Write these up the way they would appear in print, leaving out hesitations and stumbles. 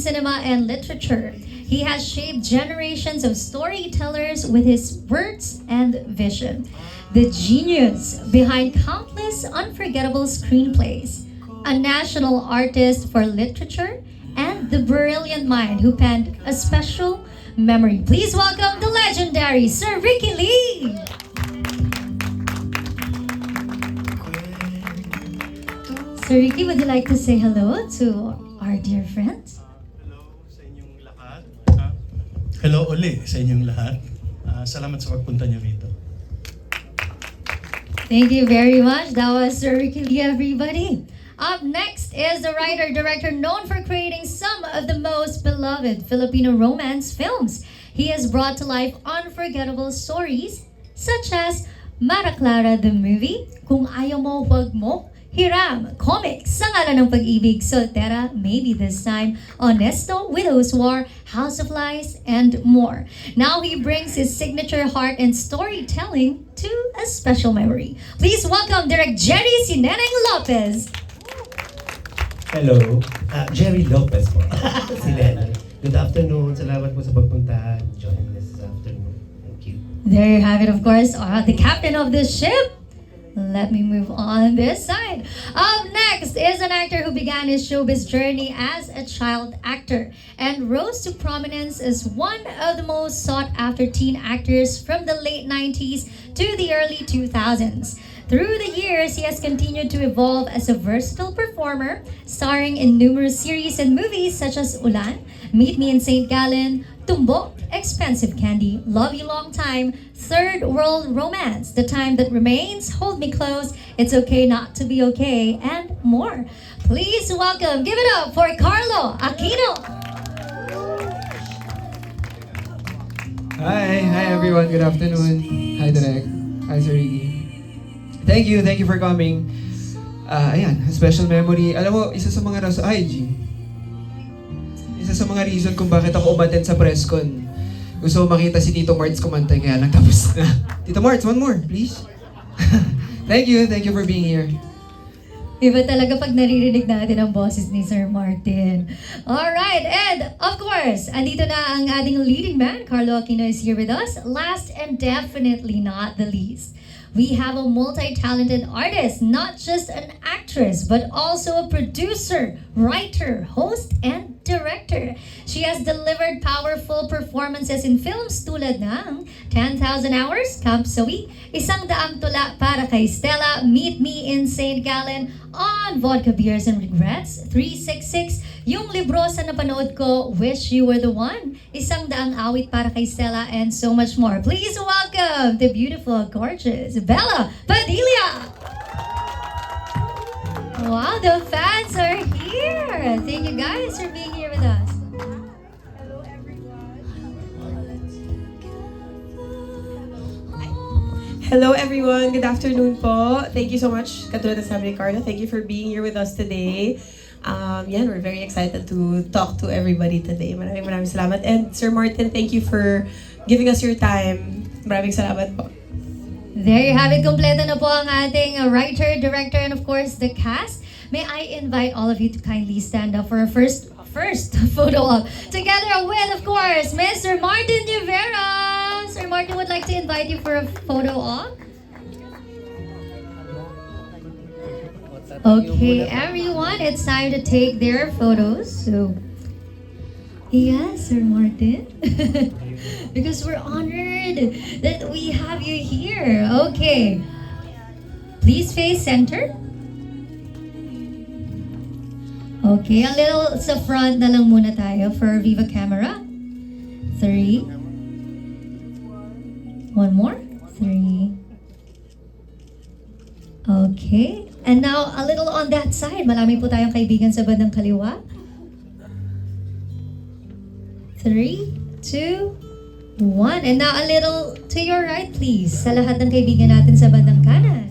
cinema and literature. He has shaped generations of storytellers with his words and vision. The genius behind countless unforgettable screenplays, a national artist for literature, and the brilliant mind who penned a special memory. Please welcome the legendary Sir Ricky Lee! Sir Ricky, would you like to say hello to our dear friends? Hello sa inyong lahat. Hello uli sa inyong lahat. Salamat sa pagpunta niyo rito. Thank you very much. That was Sir Ricky Lee, everybody. Up next is the writer-director known for creating some of the most beloved Filipino romance films. He has brought to life unforgettable stories such as Mara Clara the movie, Kung Ayaw Mo, Wag Mo, Hiram, comics, Sa Ngalan ng Pag-ibig, Soltera, Maybe This Time, Honesto, Widow's War, House of Lies, and more. Now he brings his signature heart and storytelling to a special memory. Please welcome Direk Jerry Sineneng Lopez. Hello, Jerry Lopez po. Si Lennon. Good afternoon. Salamat po sa pagpunta. Joining us this afternoon. Thank you. There you have it, of course, the captain of the ship. Let me move on this side. Up next is an actor who began his showbiz journey as a child actor and rose to prominence as one of the most sought-after teen actors from the late 90s to the early 2000s. Through the years, he has continued to evolve as a versatile performer, starring in numerous series and movies such as Ulan, Meet Me in St. Gallen, Tumbok, Expensive Candy, Love You Long Time, Third World Romance, The Time That Remains, Hold Me Close, It's Okay Not to Be Okay, and more. Please welcome, give it up for Carlo Aquino. Hi everyone. Good afternoon. Hi Direk. Hi Sir Ricky. Thank you for coming. Ayan, a special memory. Alam mo, isa sa mga rason, isa sa mga reason kung bakit ako umattend sa press con. Gusto ko makita si Tito Marts kumanta, kaya lang tapos na. Tito Marts, one more, please. Thank you for being here. Iba talaga pag naririnig natin ang boses ni Sir Martin. Alright, and of course, andito na ang ating leading man, Carlo Aquino is here with us. Last and definitely not the least, we have a multi-talented artist, not just an actress, but also a producer, writer, host, and director. She has delivered powerful performances in films tulad ng 10,000 Hours, Camp Sawi, Isang Daang Tula para kay Stella, Meet Me in St. Gallen, On Vodka Beers and Regrets, 366, yung libro sa napanood ko, Wish You Were the One, Isang Daang Awit para kay Stella, and so much more. Please welcome the beautiful, gorgeous Bella Padilla! Wow, the fans are here! Thank you guys for being here with us. Hello everyone, good afternoon po. Thank you so much, katulad ng sabi ni Carlo, thank you for being here with us today. We're very excited to talk to everybody today. Maraming salamat. And Sir Martin, thank you for giving us your time. Maraming salamat po. There you have it. Kompleto na po ang ating writer, director, and of course, the cast. May I invite all of you to kindly stand up for a first photo op. Together with, of course, Mr. Martin Rivera. Sir Martin would like to invite you for a photo op. Okay, everyone, it's time to take their photos. So, yes, Sir Martin. Because we're honored that we have you here. Okay. Please face center. Okay, a little sa front na lang muna tayo for Viva Camera. 3. One more. 3. Okay. And now, a little on that side. Marami po tayong kaibigan sa bandang kaliwa. 3, 2, 1. And now, a little to your right, please. Sa lahat ng kaibigan natin sa bandang kanan.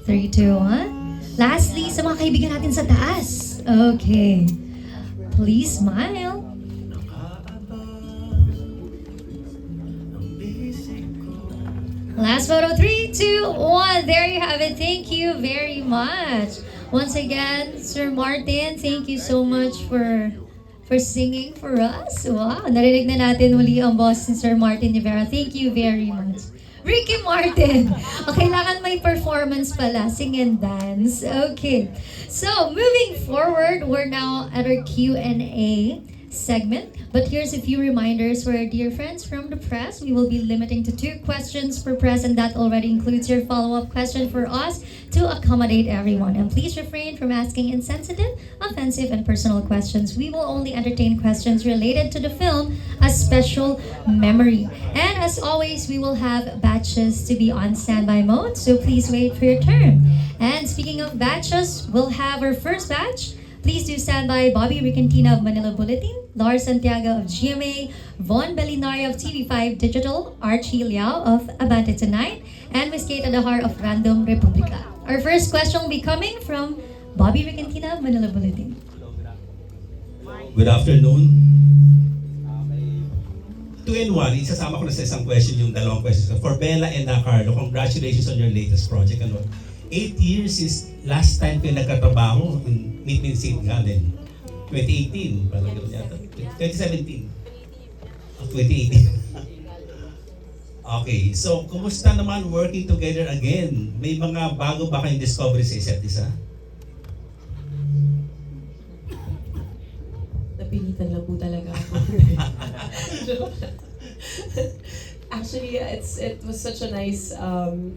3, 2, 1. Lastly, sa mga kaibigan natin sa taas. Okay. Please smile. Last photo, 3, 2, 1. There you have it. Thank you very much. Once again, Sir Martin, thank you so much for singing for us. Wow, narinig na natin muli ang boss ni Sir Martin Rivera. Thank you very much. Ricky Martin! Kailangan may performance pala, sing and dance. Okay. So, moving forward, we're now at our Q&A segment. But here's a few reminders for our dear friends from the press. We will be limiting to 2 questions per press, and that already includes your follow-up question for us to accommodate everyone. And please refrain from asking insensitive, offensive, and personal questions. We will only entertain questions related to the film, A Special Memory. And as always, we will have batches to be on standby mode, so please wait for your turn. And speaking of batches, we'll have our first batch. Please do stand by Bobby Ricantina of Manila Bulletin, Lars Santiago of GMA, Von Belinario of TV5 Digital, Archie Liao of Abante Tonight, and Miss Kate Adahar of Random Republica. Our first question will be coming from Bobby Ricantina of Manila Bulletin. Good afternoon. 2-in-1, isasama ko na sa isang question yung dalawang questions. For Bella and Carlo, congratulations on your latest project. 8 years is last time kayo nagkatrabaho in Meet Me in St. Gallen. 2018, parang gano'n yata. 2017. 2018. Okay, so kumusta naman working together again? May mga bago ba kayong discovery sa isa't isa? Napilitan lang po talaga ako. Actually, it was such a nice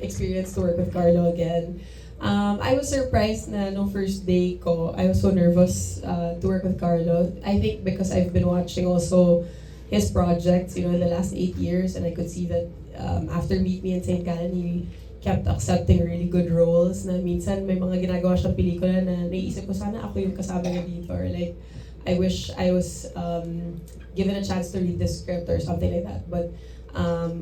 experience to work with Carlo again. I was surprised na nung first day ko, I was so nervous to work with Carlo. I think because I've been watching also his projects, in the last 8 years, and I could see that after Meet Me in St. Gallen, he kept accepting really good roles na minsan may mga ginagawa siyang pelikula na naiisip ko sana ako yung kasama niya dito, or like, I wish I was given a chance to read the script or something like that. But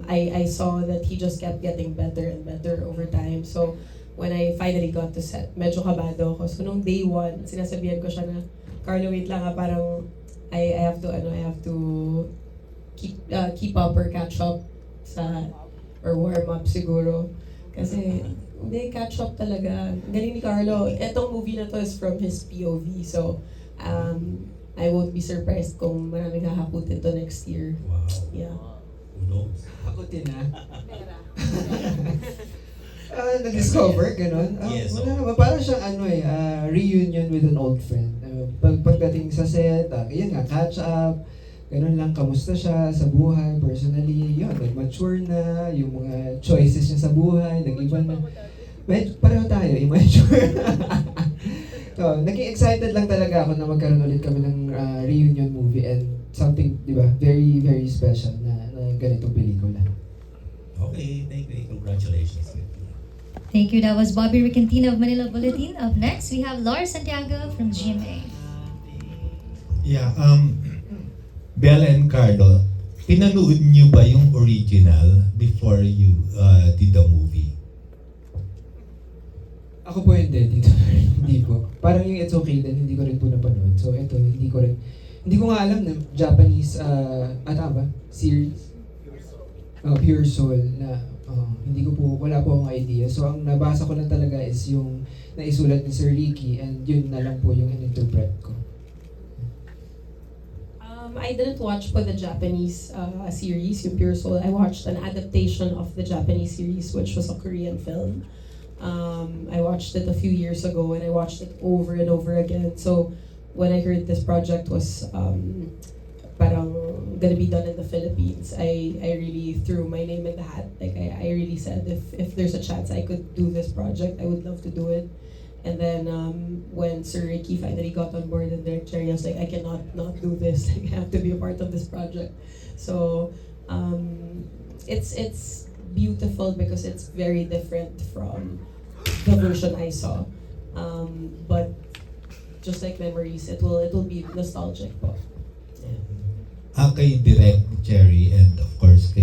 I saw that he just kept getting better and better over time. So when I finally got to set, medyo kabado ako. So nung day 1, sinasabihan ko siya na, Carlo, wait lang parang I have to keep up or catch up or warm up siguro. Kasi hindi, catch up talaga. Galing ni Carlo. Etong movie na to is from his POV. So I won't be surprised kung maraming hahaputin to next year. Wow. Yeah. Who knows? Ako din na-discover, ganun. Yes, Wala naman, parang siyang reunion with an old friend. Pagdating sa set, yun nga, catch up, ganun lang, kamusta siya sa buhay, personally, yun, nag-mature na, yung mga choices niya sa buhay, nag-iba na. Pareho tayo, immature. So, naging excited lang talaga ako na magkaroon ulit kami ng reunion movie and something, di ba, very, very special na ganitong pelikula. Okay, thank you. Congratulations. Thank you. That was Bobby Ricantina of Manila Bulletin. Up next, we have Lars Santiago from GMA. Yeah, Bella and Carlo, pinanood niyo ba yung original before you did the movie? Ako po hindi, dito. Hindi po. Parang yung It's Okay din, hindi ko rin po napanood. So ito, hindi ko nga alam na Japanese, ba? Series? Pure Soul na hindi ko po, wala po akong idea. So ang nabasa ko lang talaga is yung naisulat ni Sir Ricky, and yun na lang po yung in-interpret ko. I didn't watch po the Japanese series, yung Pure Soul. I watched an adaptation of the Japanese series, which was a Korean film. I watched it a few years ago, and I watched it over and over again. So when I heard this project was parang gonna be done in the Philippines, I really threw my name in the hat. Like I really said, if there's a chance I could do this project, I would love to do it. And then when Sir Ricky finally got on board and Direct Cherry, I was like, I cannot not do this. Like, I have to be a part of this project. So it's beautiful because it's very different from the version I saw. But just like memories, it will be nostalgic po. Kay Direct Cherry and of course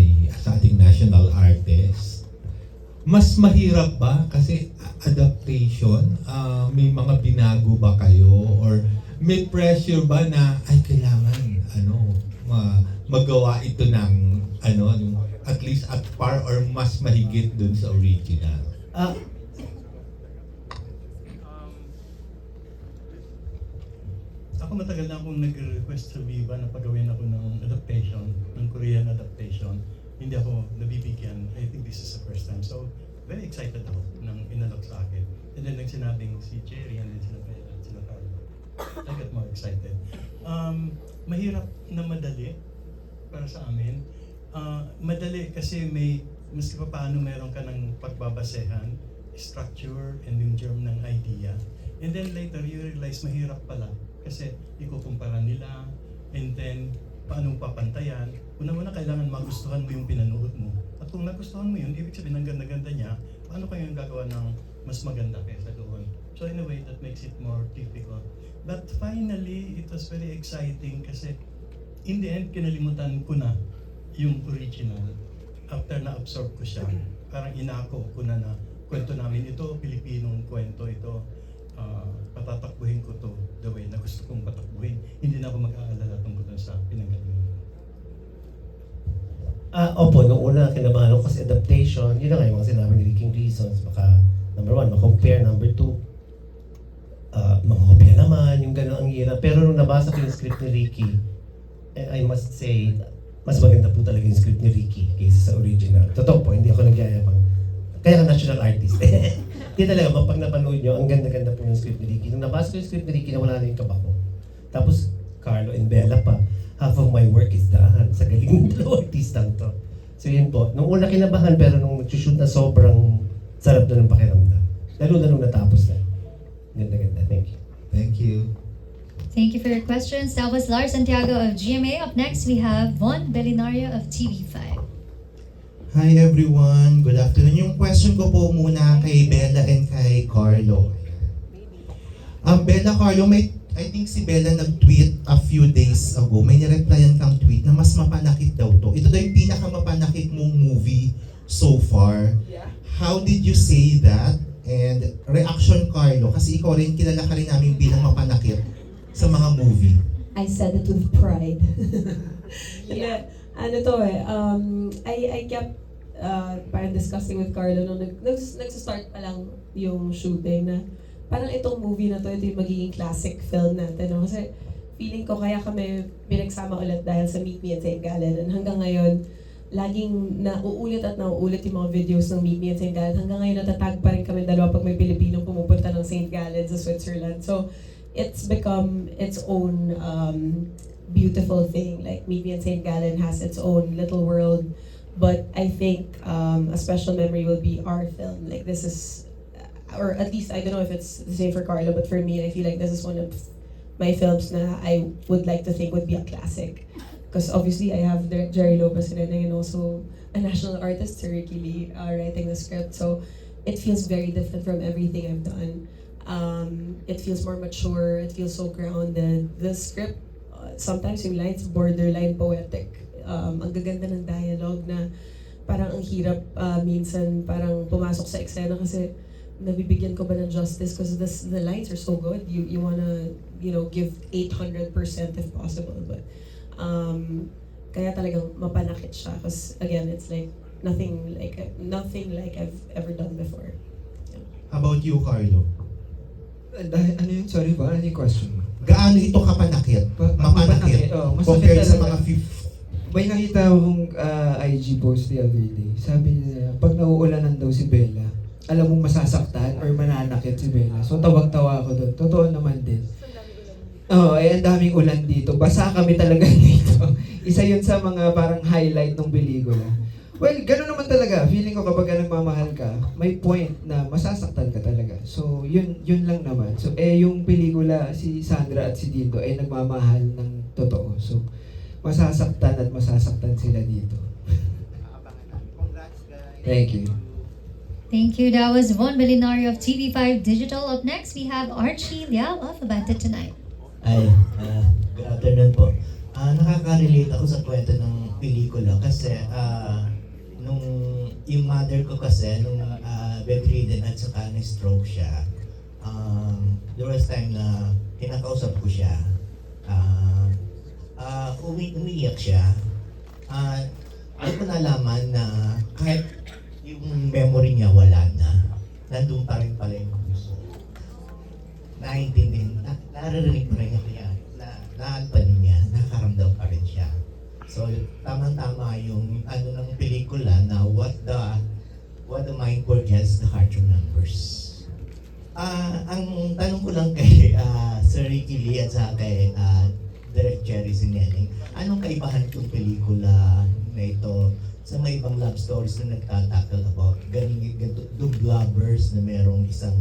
sa ating national artist, mas mahirap ba kasi adaptation? May mga binago ba kayo or may pressure ba na ay kailangan magawa ito ng at least at par or mas mahigit dun sa original? ako matagal na akong nag-request sa Viva na pagawin ako ng adaptation, ng Korean adaptation. Hindi ako nabibigyan. I think this is the first time. So, very excited ako nang inalok sa akin. And then nagsinabing si Jerry and then sila Bella at sila Carlo. I got more excited. Mahirap na madali para sa amin. Madali kasi may, maski pa paano meron ka ng pagbabasehan, structure, and yung germ ng idea. And then later, you realize mahirap pala kasi ikukumpara nila, and then paano papantayan. Una-una, kailangan magustuhan mo yung pinanood mo. At kung nagustuhan mo yun, ibig sabihin ang ganda-ganda niya, paano kayo gagawa ng mas maganda kaysa doon? So in a way, that makes it more difficult. But finally, it was very exciting kasi in the end, kinalimutan ko na yung original. After na-absorb ko siya, parang inako ko na kwento namin ito, Pilipinong kwento ito. Patatakbuhin ko to the way na gusto kong patakbuhin. Hindi na ako mag-aalala tungkol sa pinanggalingan. Opo, nung una kinabahan ako kasi adaptation, yun na nga yung mga sinabi ni Ricky reasons. Baka, number 1, ma-compare. Number 2, makakopya naman, yung gano'n ang hirap. Pero nung nabasa ko yung script ni Ricky, I must say, mas maganda po talaga yung script ni Ricky kaysa sa original. Totoo po, hindi ako nagyayabang. Kaya ka national artist. Hindi talaga, pag napanood nyo, ang ganda-ganda po yung script ni Ricky. Nung nabasa ko yung script ni Ricky, nawala na yung kaba ko. Tapos, Carlo and Bella pa, half of my work is daan sa galing ng dalawang artistang to. So yun po, nung una kinabahan, pero nung nag-shoot na sobrang sarap na ng pakiramdam. Lalo na nung natapos na. Ganda-ganda, thank you. Thank you. Thank you for your questions. That was Lars Santiago of GMA. Up next, we have Von Belinario of TV5. Hi everyone, good afternoon. Yung question ko po muna kay Bella and kay Carlo. Bella, Carlo, I think si Bella nag-tweet a few days ago, may nireplyan kang tweet na mas mapanakit daw to. Ito daw yung pinakamapanakit mong movie so far. How did you say that? And reaction, Carlo, kasi ikaw rin, kilala ka rin namin bilang mapanakit sa mga movie. I said it with pride. Ano to I kept parang discussing with Carlo nung nag-start pa lang yung shooting na parang itong movie na to, ito yung magiging classic film natin. No? Kasi feeling ko kaya kami pinagsama ulit dahil sa Meet Me at St. Gallen. And hanggang ngayon, laging nauulit at nauulit yung mga videos ng Meet Me at St. Gallen. Hanggang ngayon natatag pa rin kami dalawa pag may Pilipinong pumupunta ng St. Gallen sa Switzerland. So, it's become its own beautiful thing. Like Meet Me at St. Gallen has its own little world, but I think a special memory will be our film. Like this is, or at least I don't know if it's the same for Carlo, but for me, I feel like this is one of my films na I would like to think would be a classic. Because obviously I have Jerry Lopez and also a national artist, Sir Ricky Lee, writing the script. So it feels very different from everything I've done. It feels more mature. It feels so grounded. The script, sometimes yung lines borderline poetic. Ang gaganda ng dialogue na parang ang hirap minsan parang pumasok sa eksena kasi nabibigyan ko ba ng justice because the lines are so good. You wanna give 800% if possible, but kaya talagang mapanakit siya because again it's like nothing like I've ever done before. Yeah. How about you, Carlo? Ano yun? Sorry ba? Ano yung question mo? Gaano ito kapanakit? Mapanakit? Masakit Compared sa talaga. mga May nakita akong IG post the other day. Sabi niya, pag nauulanan daw si Bella, alam mong masasaktan or mananakit si Bella. So tawag-tawa ako doon. Totoo naman din. Ang daming ulan dito. Basa kami talaga dito. Isa yun sa mga parang highlight ng pelikula. Well, gano'n naman talaga. Feeling ko kapag nagmamahal ka, may point na masasaktan ka talaga. So, yun lang naman. So, yung pelikula, si Sandra at si Dindo ay nagmamahal ng totoo. So, masasaktan sila dito. Thank you. Thank you. That was Von Belinario of TV5 Digital. Up next, we have Archie Liao of Abante Tonight. Ay, good afternoon po. Nakaka-relate ako sa kwento ng pelikula kasi nung yung mother ko kasi nung bedridden at saka na-stroke siya, there was time na kinakausap ko siya. Umiiyak siya. Ano ko nalaman na kahit yung memory niya wala na, nandun pa rin pala yung puso. Naiintindihan, naririnig ko rin niya kaya na naampanin niya, nakaramdam pa rin siya. So, tamang-tama yung ano ng pelikula na what the mind forgets, the heart remembers. Ang tanong ko lang kay Sir Ricky Lee at sa kay Direct Cherry Sinelling, anong kaibahan itong pelikula na ito sa mga ibang love stories na nagtatakal about ganito lovers na merong isang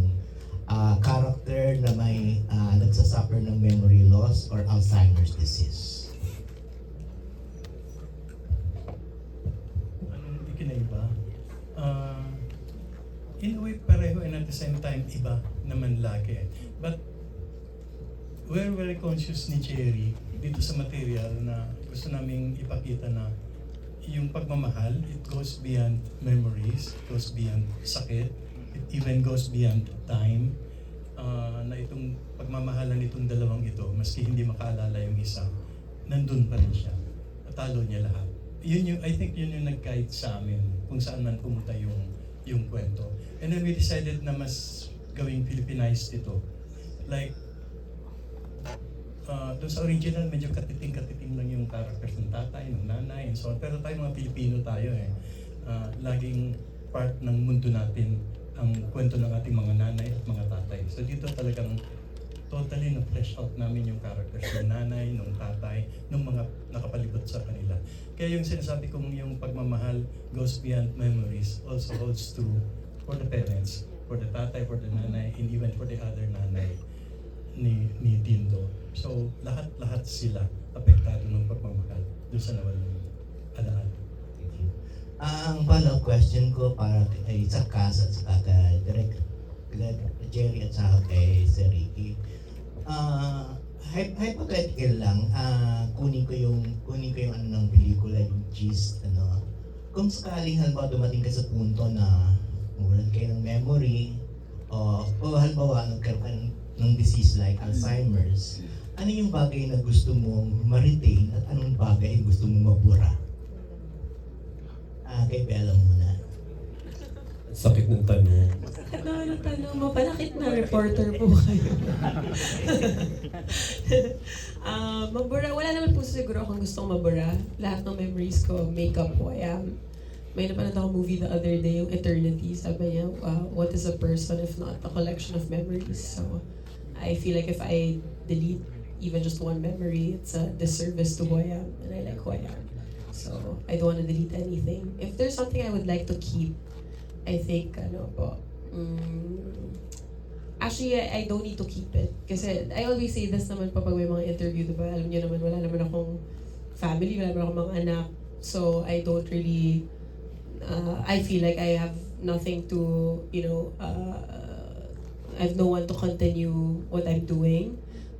character na may nagsasuffer ng memory loss or Alzheimer's disease? Anong ikinaiba? In a way, pareho and at the same time, iba naman lagi. But we're very conscious ni Cherry dito sa material na gusto naming ipakita na yung pagmamahal, it goes beyond memories, it goes beyond sakit, it even goes beyond time. Na itong pagmamahalan itong dalawang ito, maski hindi makaalala yung isa, nandun pa rin siya. Natalo niya lahat. I think yun yung nag-guide sa amin kung saan man pumunta yung kwento. And then we decided na mas gawing Filipinized ito. Like, doon sa original, medyo katiting-katiting lang yung characters ng tatay, ng nanay, and so on. Pero tayo mga Pilipino tayo laging part ng mundo natin ang kwento ng ating mga nanay at mga tatay. So dito talagang totally na-flesh out namin yung characters ng nanay, ng tatay, ng mga nakapalibot sa kanila. Kaya yung sinasabi kong yung pagmamahal goes beyond memories also holds true for the parents, for the tatay, for the nanay, and even for the other nanay ni Dindo. So lahat sila apektado ng pagmamahal doon sa nawalang alaala. Thank you. Ang follow-up question ko para kay sa Kaz at saka kay Direk Jerry at saka kay Sir Ricky. Hypothetical lang, kunin ko yung ano ng pelikula, yung gist, ano. Kung sakaling halimbawa dumating ka sa punto na mawalan kayo ng memory, o halimbawa nagkaroon ka ng disease like Alzheimer's, ano yung bagay na gusto mong ma-retain at anong bagay gusto mong mabura? Kay Bella muna. Sakit ng tanong. Ano tanong mo? Panakit na reporter po kayo. Mabura, wala naman po siguro akong gustong mabura. Lahat ng memories ko, make-up po. May napanood ako movie the other day, yung Eternity. Sabi niya, what is a person if not a collection of memories? So, I feel like if I delete even just one memory, it's a disservice to who I am, and I like who I am. So, I don't want to delete anything. If there's something I would like to keep, I think, actually, I don't need to keep it. Kasi I always say this naman pag may mga interview, diba? Alam niyo naman, wala naman akong family, wala naman akong mga anak. So, I don't really, I feel like I have nothing to, I have no one to continue what I'm doing.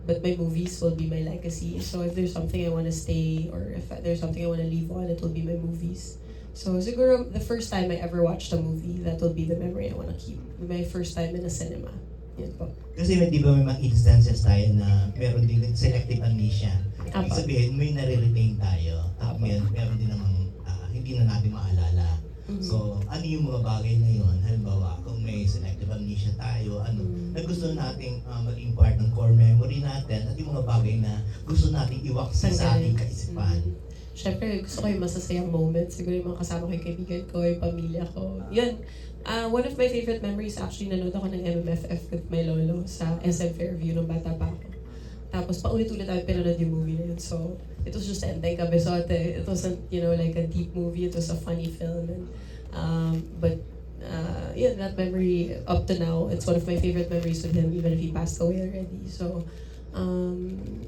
But my movies will be my legacy. So if there's something I want to stay, or if there's something I want to leave on, it will be my movies. So siguro the first time I ever watched a movie, that will be the memory I want to keep. My first time in a cinema. Yan po. Kasi di ba may mga instances tayo na meron din selective amnesia. Ibig sabihin, may nare-retain tayo. At meron din namang hindi na natin maalala. So, ano yung mga bagay na yun? Halimbawa, kung may selective amnesia tayo, na gusto nating maging part ng core memory natin, at yung mga bagay na gusto nating iwaksin sa ating kaisipan. Siyempre, gusto ko yung masasayang moments. Siguro yung mga kasama ko, yung kaibigan ko, yung pamilya ko. Yun. One of my favorite memories, actually, nanood ako ng MMFF with my lolo sa SM Fairview nung bata pa ako. Tapos paulit-ulit namin pinanood yung movie na yun. So, it was just Enteng Cabezote. It wasn't, like a deep movie. It was a funny film. And, that memory, up to now, it's one of my favorite memories with him, even if he passed away already. So,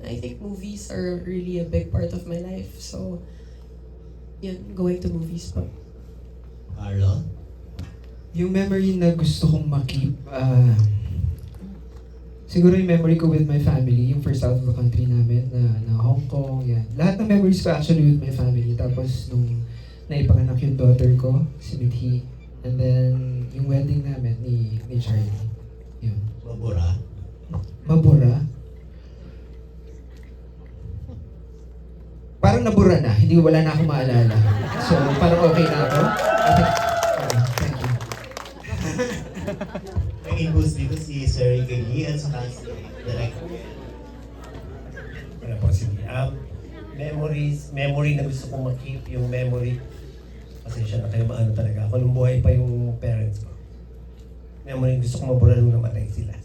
I think movies are really a big part of my life. So, going to movies po. Carlo? Yung memory na gusto kong makip, siguro yung memory ko with my family, yung first out of the country namin na Hong Kong, yan. Lahat ng memories ko actually with my family. Tapos nung naipanganak yung daughter ko, si Mithi, and then yung wedding namin ni Charlie. Yun. Mabura? Mabura? Parang nabura na, hindi wala na akong maalala. So parang okay na ako. I think, thank you. May inputs dito si Sir Ricky at saka si Direk. Wala po si Memory na gusto kong makip, yung memory. Pasensya na kayo, maano talaga ako. Nung buhay pa yung parents ko. Memory, gusto kong mabura nung namatay sila.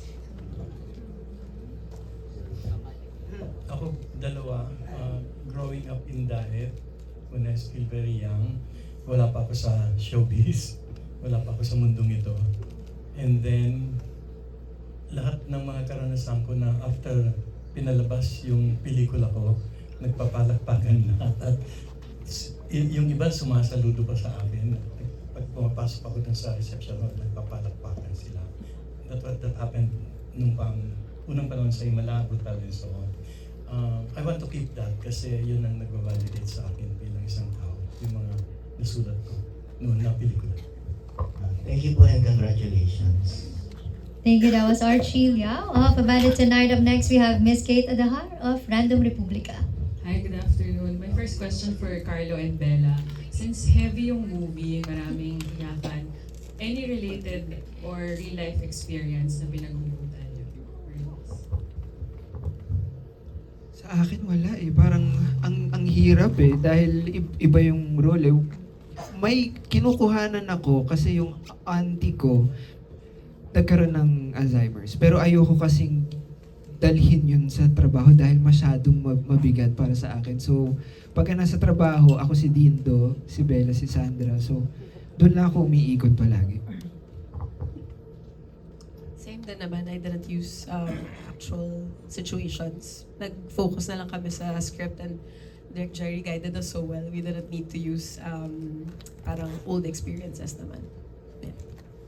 Ako, dalawa. Growing up in Daet, when I was still very young, wala pa ako sa showbiz. Wala pa ako sa mundong ito. And then, lahat ng mga karanasan ko na after pinalabas yung pelikula ko, nagpapalakpakan lahat. At yung iba sumasaludo pa sa akin. Pag pumapasok ako dun sa reception, nagpapalakpakan sila. That happened nung unang panahon sa Himala, Brutal and so on. I want to keep that kasi yun ang nagbabalidate sa akin bilang isang tao. Yung mga nasulat ko noon na pelikula. Thank you po and congratulations. Thank you. That was Archie Liao of Abandoned Tonight. Up next, we have Miss Kate Adahar of Random Republica. Hi, good afternoon. My first question for Carlo and Bella. Since heavy yung movie, maraming iyakan, any related or real-life experience na pinag-uutan niyo? Sa akin wala eh. Parang ang hirap eh. Dahil iba yung role eh. May kinukuhanan ako kasi yung auntie ko nagkaroon ng Alzheimer's. Pero ayoko kasing dalhin yun sa trabaho dahil masyadong mabigat para sa akin. So, pagka nasa trabaho, ako si Dindo, si Bella, si Sandra. So, doon lang ako umiikot palagi. Same din naman, I didn't use actual situations. Nag-focus na lang kami sa script and Direk Jerry guided us so well. We didn't need to use parang old experiences naman. Yeah.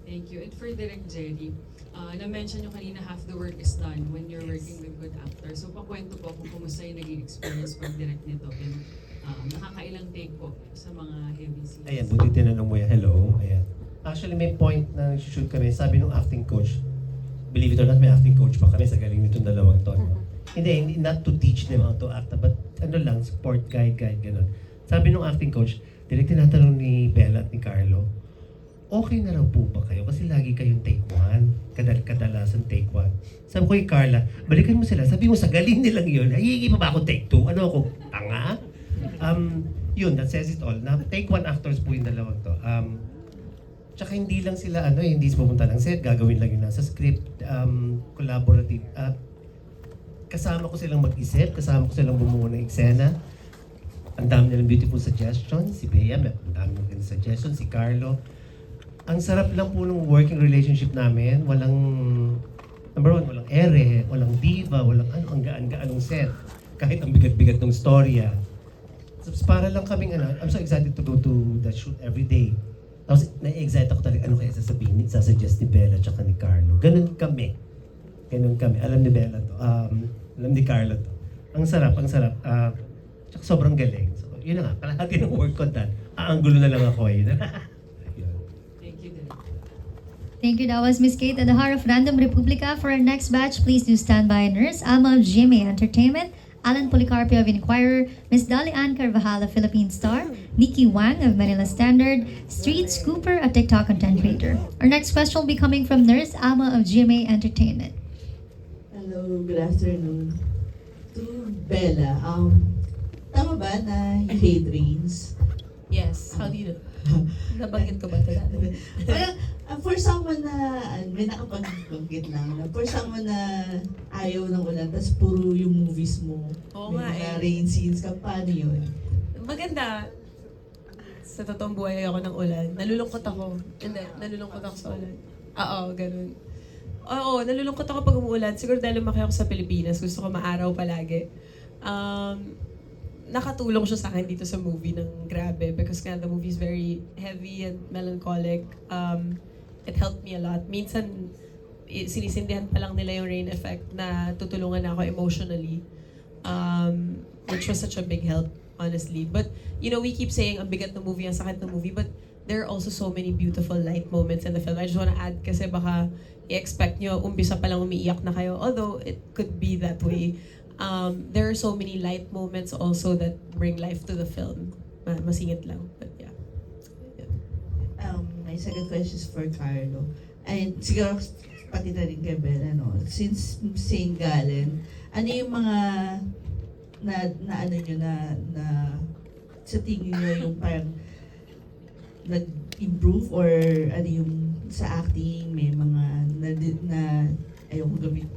Thank you. And for Direk Jerry, na-mention nyo kanina half the work is done when you're working with good actors. So, pakwento po kung kumusta yung naging experience pag-direct nito and nakakailang take po sa mga heavy scenes. Ayan, buti tinanong mo yan. Hello. Ayan. Actually, may point na nag-shoot kami. Sabi nung acting coach, believe it or not, may acting coach pa kami sa galing nitong dalawang to. No? Hindi, not to teach them how to act, but ano lang, support, guide, gano'n. Sabi nung acting coach, direct tinatanong ni Bella at ni Carlo, okay na raw po ba kayo? Kasi lagi kayong take 1. Kadalasan take 1. Sabi ko kay Carla, balikan mo sila. Sabi mo, sa galing nilang yun, ay, pa ba ako take 2? Ano ako, tanga? Yun, that says it all. Na take 1 actors po yung dalawang to. Tsaka hindi lang sila, hindi pupunta ng set, gagawin lang yun nasa script, collaborative. Kasama ko silang mag-isip, kasama ko silang bumuo ng eksena. Ang dami nilang beautiful suggestions. Si Bea, ang dami nilang suggestions. Si Carlo. Ang sarap lang po ng working relationship namin. Walang, number one, walang ere, walang diva, walang ang gaan-gaan ng set. Kahit ang bigat-bigat ng storya. So, para lang kaming I'm so excited to go to the shoot every day. Tapos, na-excite ako talaga, ano kaya sasabihin, sasuggest ni Bella tsaka ni Carlo. Ganun kami. Alam ni Bella to. Alam ni Carlo to. Ang sarap. Tsaka sobrang galing. So, yun na nga, kalahati ng work ko done. Aanggulo na lang ako eh. Thank you, Direk. Thank you. That was Miss Kate Adahar of Random Republica. For our next batch, please do stand by. Nurse Alma of GMA Entertainment, Alan Policarpio of Inquirer, Miss Dolly Ann Carvajal of Philippine Star, Nikki Wang of Manila Standard, Street Scooper, a TikTok content creator. Our next question will be coming from Nurse Alma of GMA Entertainment. Hello, good afternoon. To Bella, tama ba na you hate rains? Yes, how do you know? Nabanggit ko ba ito dati? Parang, for someone na, may nakapag-banggit lang, for someone na ayaw ng ulan, tas puro yung movies mo, Oo may nga mga eh. rain scenes ka, paano yun? Maganda. Sa totoong buhay ako ng ulan. Nalulungkot ako. Hindi, nalulungkot ako sa ulan. Oo, ganun. Oo, nalulungkot ako pag umuulan. Siguro dahil lumaki ako sa Pilipinas, gusto ko maaraw palagi. Nakatulong siya sa akin dito sa movie ng grabe because the movie is very heavy and melancholic. It helped me a lot. Minsan, sinisindihan pa lang nila yung rain effect na tutulungan ako emotionally. Which was such a big help, honestly. But, we keep saying ang bigat ng movie, ang sakit ng movie, but there are also so many beautiful light moments in the film. I just wanna add kasi baka i-expect nyo, umpisa pa lang umiiyak na kayo. Although, it could be that way. There are so many light moments also that bring life to the film. Masingit lang, but yeah. My second question is for Carlo. And siguro pati na rin kay Bella, no? Since St. Gallen, ano yung mga na ano nyo na sa tingin nyo yung parang nag-improve or ano yung sa acting may mga na ayaw ko gamit.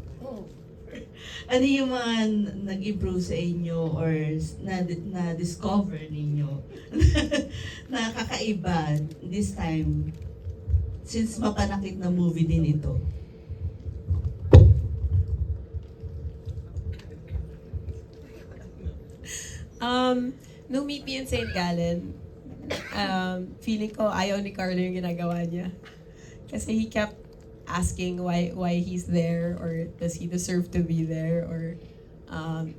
Ano yung mga nag-improve sa inyo or na-discover ninyo na kakaiba this time since mapanakit na movie din ito? Nung Meet Me in St. Gallen, feeling ko ayaw ni Carlo yung ginagawa niya. Kasi he kept asking why he's there or does he deserve to be there or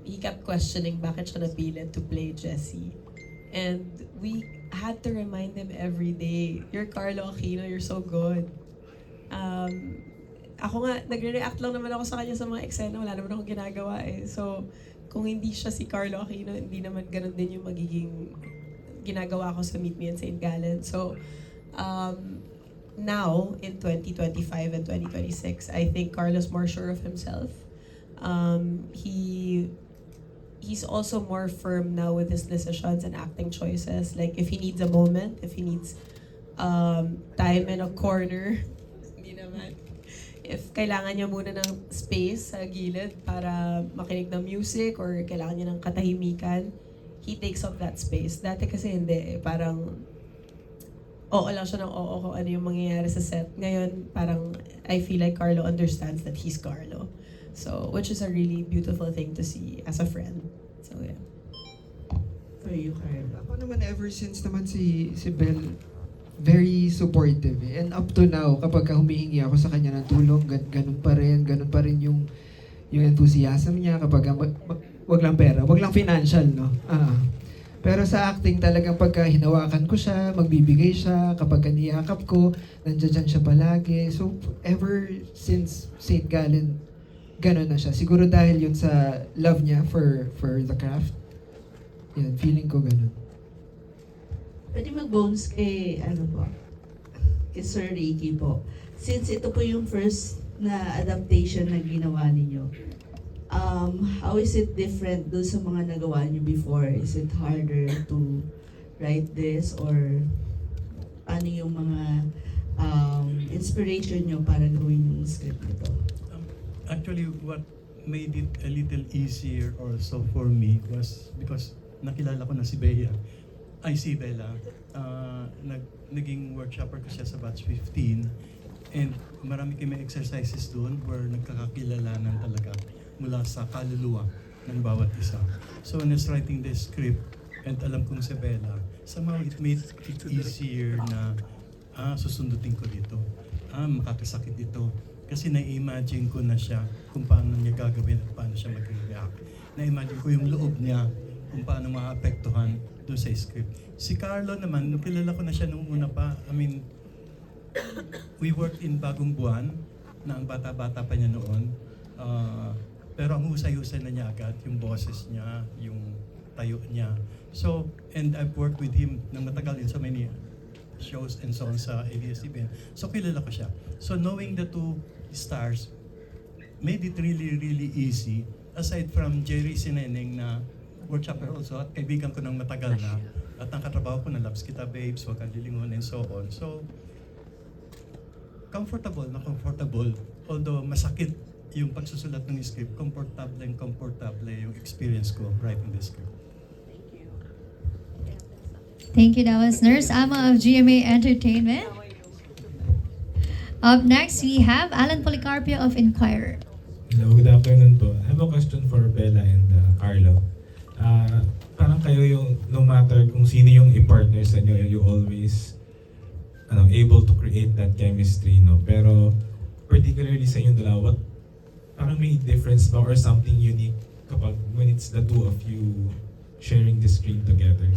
he kept questioning bakit siya napilit to play Jesse. And we had to remind him every day, you're Carlo Aquino, you're so good. Ako nga, nagre-react lang naman ako sa kanya sa mga eksena, wala naman akong ginagawa eh. So, kung hindi siya si Carlo Aquino, hindi naman ganun din yung magiging ginagawa ko sa Meet Me in St. Gallen. So, now, in 2025 and 2026, I think Carlo's more sure of himself. He's also more firm now with his decisions and acting choices. Like, if he needs a moment, if he needs time in a corner, hindi naman. If kailangan niya muna ng space sa gilid para makinig ng music or kailangan niya ng katahimikan, he takes up that space. Dati kasi hindi eh. Parang oo lang siya ng oo kung ano yung mangyayari sa set. Ngayon, parang I feel like Carlo understands that he's Carlo. So, which is a really beautiful thing to see as a friend. So, yeah. For you, Carlo. Ako naman ever since naman si Belle, very supportive eh. And up to now, kapag humihingi ako sa kanya ng tulong, ganun pa rin yung enthusiasm niya kapag wag lang pera, wag lang financial, no? Pero sa acting talagang pagka hinawakan ko siya, magbibigay siya, kapag niyakap ko, nandiyan siya palagi. So ever since St. Gallen, ganun na siya. Siguro dahil yun sa love niya for the craft. Yan, feeling ko ganun. Pwede mag-bones kay, kay Sir Ricky po. Since ito po yung first na adaptation na ginawa ninyo, how is it different doon sa mga nagawa niyo before? Is it harder to write this or ano yung mga inspiration niyo para gawin yung script nito? Actually, what made it a little easier also for me was because nakilala ko na si Bella. Si Bella. Naging workshopper ko siya sa Batch 15 and marami kami exercises doon where nagkakakilalanan talaga mula sa kaluluwa ng bawat isa. So when I was writing the script and alam kong si Bella, somehow it made it easier na susundutin ko dito. Makakasakit dito. Kasi na-imagine ko na siya kung paano niya gagawin at paano siya mag-react. Na-imagine ko yung loob niya kung paano maapektuhan doon sa script. Si Carlo naman, nung kilala ko na siya nung una pa, we worked in Bagong Buwan, na ang bata-bata pa niya noon. Pero ang husay-husay na niya agad, yung boses niya, yung tayo niya. So, and I've worked with him nang matagal in so many shows and so on sa ABS-CBN. So, kilala ko siya. So, knowing the two stars made it really, really easy. Aside from Jerry Sineneng na workshopper also, at kaibigan ko ng matagal na, at ang katrabaho ko na Loves Kita Babes, Huwag Kang Lilingon, and so on. So, comfortable na comfortable. Although masakit yung pagsusulat ng script, komportable yung experience ko writing the script. Thank you. That was Nurse Ama of GMA Entertainment. Up next, we have Alan Policarpio of Inquirer. Hello, good afternoon po. I have a question for Bella and Carlo. Parang kayo yung, no matter kung sino yung i-partner sa inyo, you always able to create that chemistry, no? Pero particularly sa inyong dalawa, parang may difference ba or something unique kapag when it's the two of you sharing the screen together?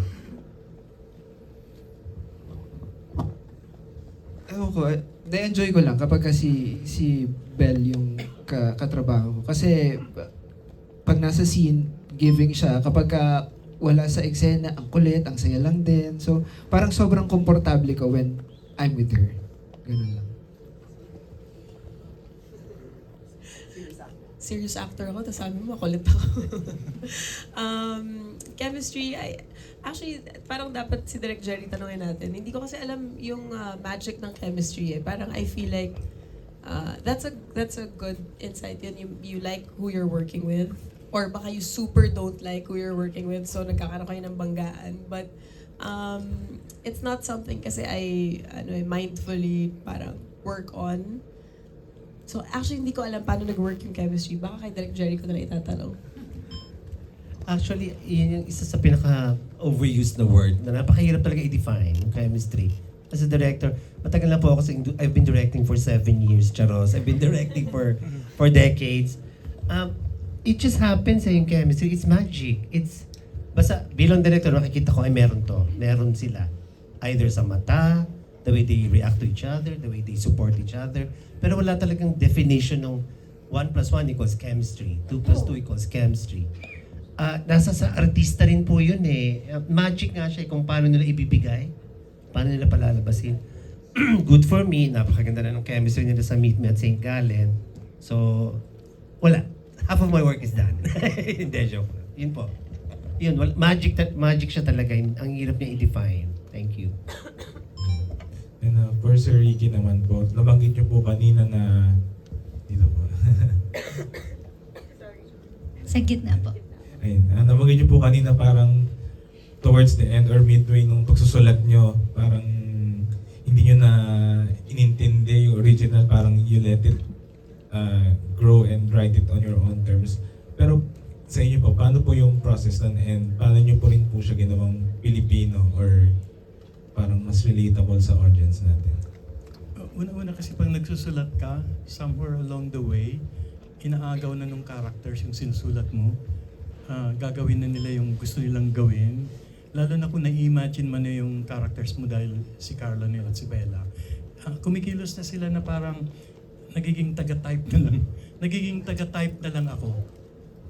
Ewan ko, na-enjoy ko lang kapag si Belle yung katrabaho ko. Kasi pag nasa scene, giving siya. Kapag wala sa eksena, ang kulit, ang saya lang din. So, parang sobrang komportable ko when I'm with her. Ganun lang. serious actor ako, tapos sabi mo, makulit ako. Chemistry, actually, parang dapat si Direk Jerry tanongin natin. Hindi ko kasi alam yung magic ng chemistry eh. Parang I feel like that's a good insight yun. You like who you're working with. Or baka you super don't like who you're working with, so nagkakaroon kayo ng banggaan. But it's not something kasi I mindfully parang work on. So actually, hindi ko alam paano nag-work yung chemistry. Baka kay Direk Jerry ko na lang itatanong. Actually, yun yung isa sa pinaka-overused na word na napakahirap talaga i-define, yung chemistry. As a director, matagal na po ako I've been directing for 7 years, Charos. I've been directing for decades. It just happens yung chemistry. It's magic. Basta bilang director, nakikita ko ay meron to. Meron sila. Either sa mata, the way they react to each other, the way they support each other. Pero wala talagang definition ng 1 plus 1 equals chemistry, 2 plus 2 equals chemistry. Nasa sa artista rin po yun eh. Magic nga siya kung paano nila ibibigay, paano nila palalabasin. Good for me, napakaganda na ng chemistry nila sa Meet Me at St. Gallen. So, wala. Half of my work is done. Hindi, joke. Yun po. Yun, magic siya talaga. Ang hirap niya i-define. Thank you. And for Sir Ricky naman po, nabanggit niyo po kanina na dito po. Sa gitna po. Ayun, nabanggit niyo po kanina parang towards the end or midway nung pagsusulat niyo, parang hindi niyo na inintindi yung original, parang you let it grow and write it on your own terms. Pero sa inyo po, paano po yung process nun and paano niyo po rin po siya ginawang Pilipino or parang mas relatable sa audience natin? Una-una kasi pag nagsusulat ka, somewhere along the way, inaagaw na nung characters yung sinusulat mo. Gagawin na nila yung gusto nilang gawin. Lalo na kung na-imagine mo na yung characters mo dahil si Carlo nila at si Bella. Kumikilos na sila na parang nagiging taga-type na lang. Nagiging taga-type na lang ako.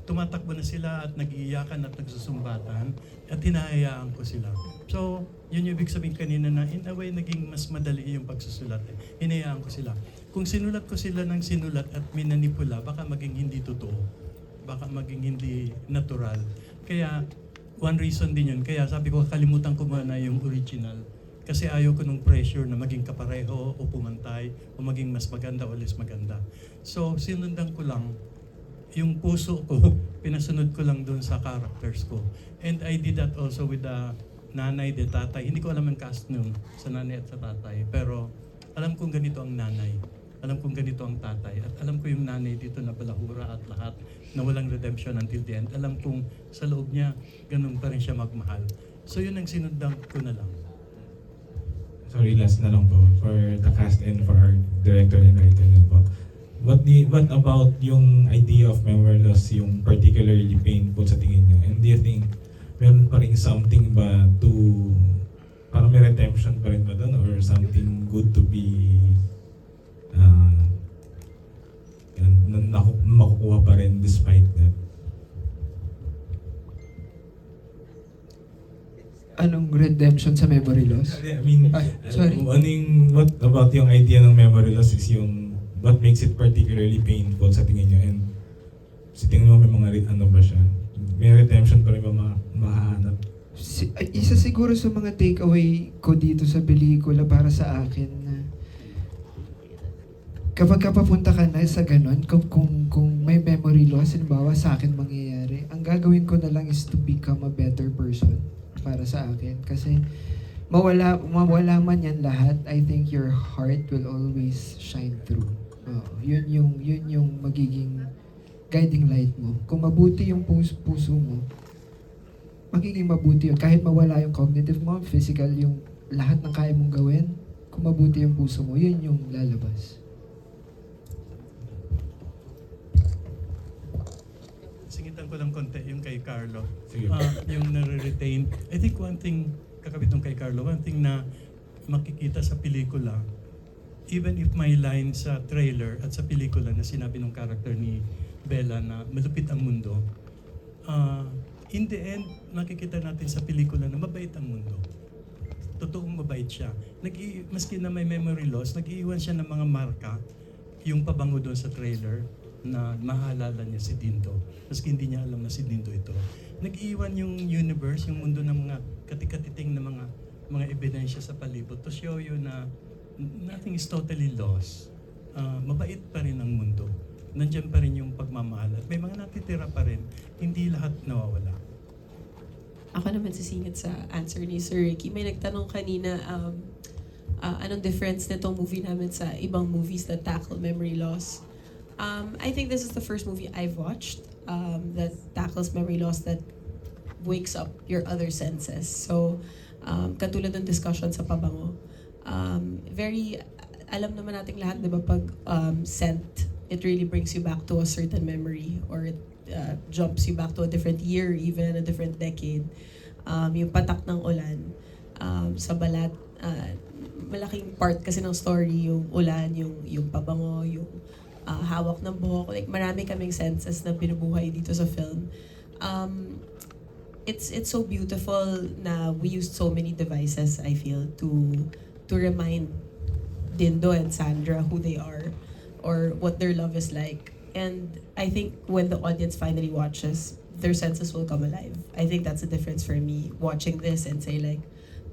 Tumatakbo na sila at nag-iiyakan at nagsusumbatan at hinahayaan ko sila. So, yun yung ibig sabihin kanina na in a way naging mas madali yung pagsusulat. Hinahayaan ko sila. Kung sinulat ko sila ng sinulat at minanipula, baka maging hindi totoo. Baka maging hindi natural. Kaya, one reason din yun. Kaya sabi ko, kalimutan ko muna yung original. Kasi ayaw ko nung pressure na maging kapareho o pumantay o maging mas maganda o less maganda. So, sinundan ko lang yung puso ko, pinasunod ko lang doon sa characters ko. And I did that also with the nanay, the tatay. Hindi ko alam ang cast nun sa nanay at sa tatay. Pero alam kong ganito ang nanay. Alam kong ganito ang tatay. At alam ko yung nanay dito na balahura at lahat na walang redemption until the end. Alam kong sa loob niya, ganun pa rin siya magmahal. So yun ang sinundan ko na lang. Sorry, last na lang po for the cast and for our director and writer na po. What about yung idea of memory loss yung particularly painful sa tingin nyo? And do you think meron pa rin something ba to, parang may redemption pa rin ba doon or something good to be makukuha pa rin despite that? Anong redemption sa memory loss? I mean, sorry. What about yung idea ng memory loss is yung what makes it particularly painful sa tingin nyo? And sa tingin mo may mga ano ba siya? May redemption pa rin ba mahahanap? Isa siguro sa mga takeaway ko dito sa pelikula para sa akin na kapag papunta ka na sa ganun, kung may memory loss, halimbawa sa akin mangyayari, ang gagawin ko na lang is to become a better person para sa akin. Kasi mawala man yan lahat, I think your heart will always shine through. Yun yung magiging guiding light mo. Kung mabuti yung puso mo, magiging mabuti yun. Kahit mawala yung cognitive mo, physical, yung lahat ng kaya mong gawin, kung mabuti yung puso mo, yun yung lalabas. Singitan ko lang konti yung kay Carlo. Sige. Yung nare-retain. I think one thing, kakabit nung kay Carlo, one thing na makikita sa pelikula, even if may line sa trailer at sa pelikula na sinabi ng character ni Bella na malupit ang mundo, in the end, nakikita natin sa pelikula na mabait ang mundo. Totoong mabait siya. Maski na may memory loss, nag-iiwan siya ng mga marka, yung pabango doon sa trailer. na mahalala niya si Dindo. Maski hindi niya alam na si Dindo ito. Nag-iwan yung universe, yung mundo ng mga katikatiting na mga ebidensya sa palibot to show you na nothing is totally lost. Mabait pa rin ang mundo. Nandiyan pa rin yung pagmamahal. At may mga natitira pa rin. Hindi lahat nawawala. Ako naman sisingit sa answer ni Sir Ricky. May nagtanong kanina, anong difference nitong movie namin sa ibang movies that tackle memory loss. I think this is the first movie I've watched that tackles memory loss, that wakes up your other senses. So, katulad ng discussion sa Pabango, alam naman nating lahat, di ba, pag scent, it really brings you back to a certain memory, or it jumps you back to a different year, even a different decade. Yung patak ng ulan sa balat, malaking part kasi ng story yung ulan, yung pabango, yung hawak ng buhok. Like, marami kaming senses na binubuhay dito sa film. It's so beautiful na we used so many devices, I feel, to remind Dindo and Sandra who they are or what their love is like. And I think when the audience finally watches, their senses will come alive. I think that's the difference for me watching this and say like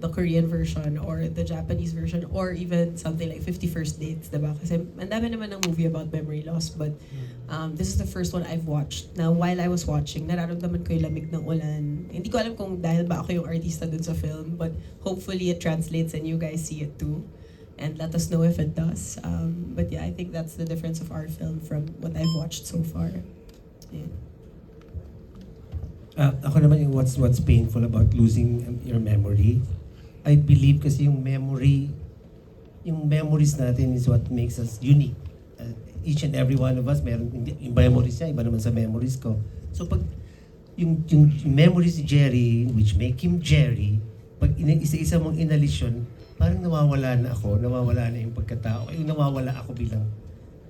the Korean version or the Japanese version or even something like 50 First Dates, diba? Kasi ang dami naman ng movie about memory loss, but this is the first one I've watched. Now, while I was watching, nararamdaman ko yung lamig ng ulan. Hindi ko alam kung dahil ba ako yung artista dun sa film, but hopefully it translates and you guys see it too. And let us know if it does. But yeah, I think that's the difference of our film from what I've watched so far. Yeah. Ako naman yung what's painful about losing your memory. I believe kasi yung memories natin is what makes us unique. Each and every one of us, meron yung memories niya, iba naman sa memories ko. So pag yung memories ni Jerry, which make him Jerry, pag isa-isa mong inalisyon, parang nawawala na ako, nawawala na yung pagkatao, ay nawawala ako bilang,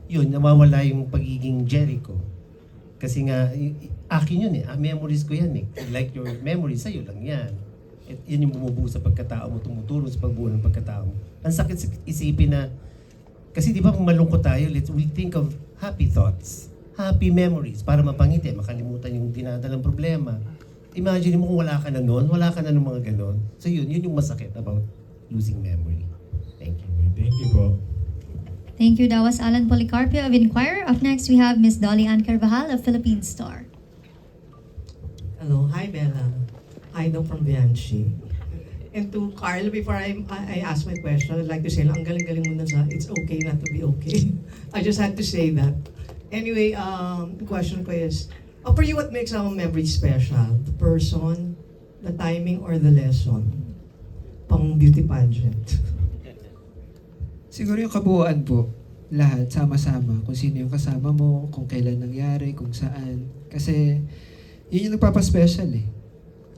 nawawala yung pagiging Jerry ko. Kasi nga, akin yun memories ko yan Like your memories, sa'yo lang yan. At yun yung bumubuo sa pagkatao mo, tumutulong sa pagbuo ng pagkatao mo. Ang sakit isipin na, kasi di ba malungkot tayo, we think of happy thoughts, happy memories, para mapangiti, makalimutan yung dinadalang problema. Imagine mo kung wala ka na noon, wala ka na ng mga ganon. So yun yung masakit about losing memory. Thank you. Thank you po. Thank you. That was Alan Policarpio of Inquirer. Up next, we have Miss Dolly Ann Carvajal of Philippine Star. Hello, hi Bella. Hi Doc from Bianchi. And to Carl, before I ask my question, I'd like to say, ang galing-galing mo na sa it's okay not to be okay. I just had to say that. Anyway, the question ko is, for you, what makes our memory special? The person, the timing, or the lesson? Pang beauty pageant. Siguro yung kabuuan po. Lahat, sama-sama. Kung sino yung kasama mo, kung kailan nangyari, kung saan. Kasi, yun yung nagpapaspecial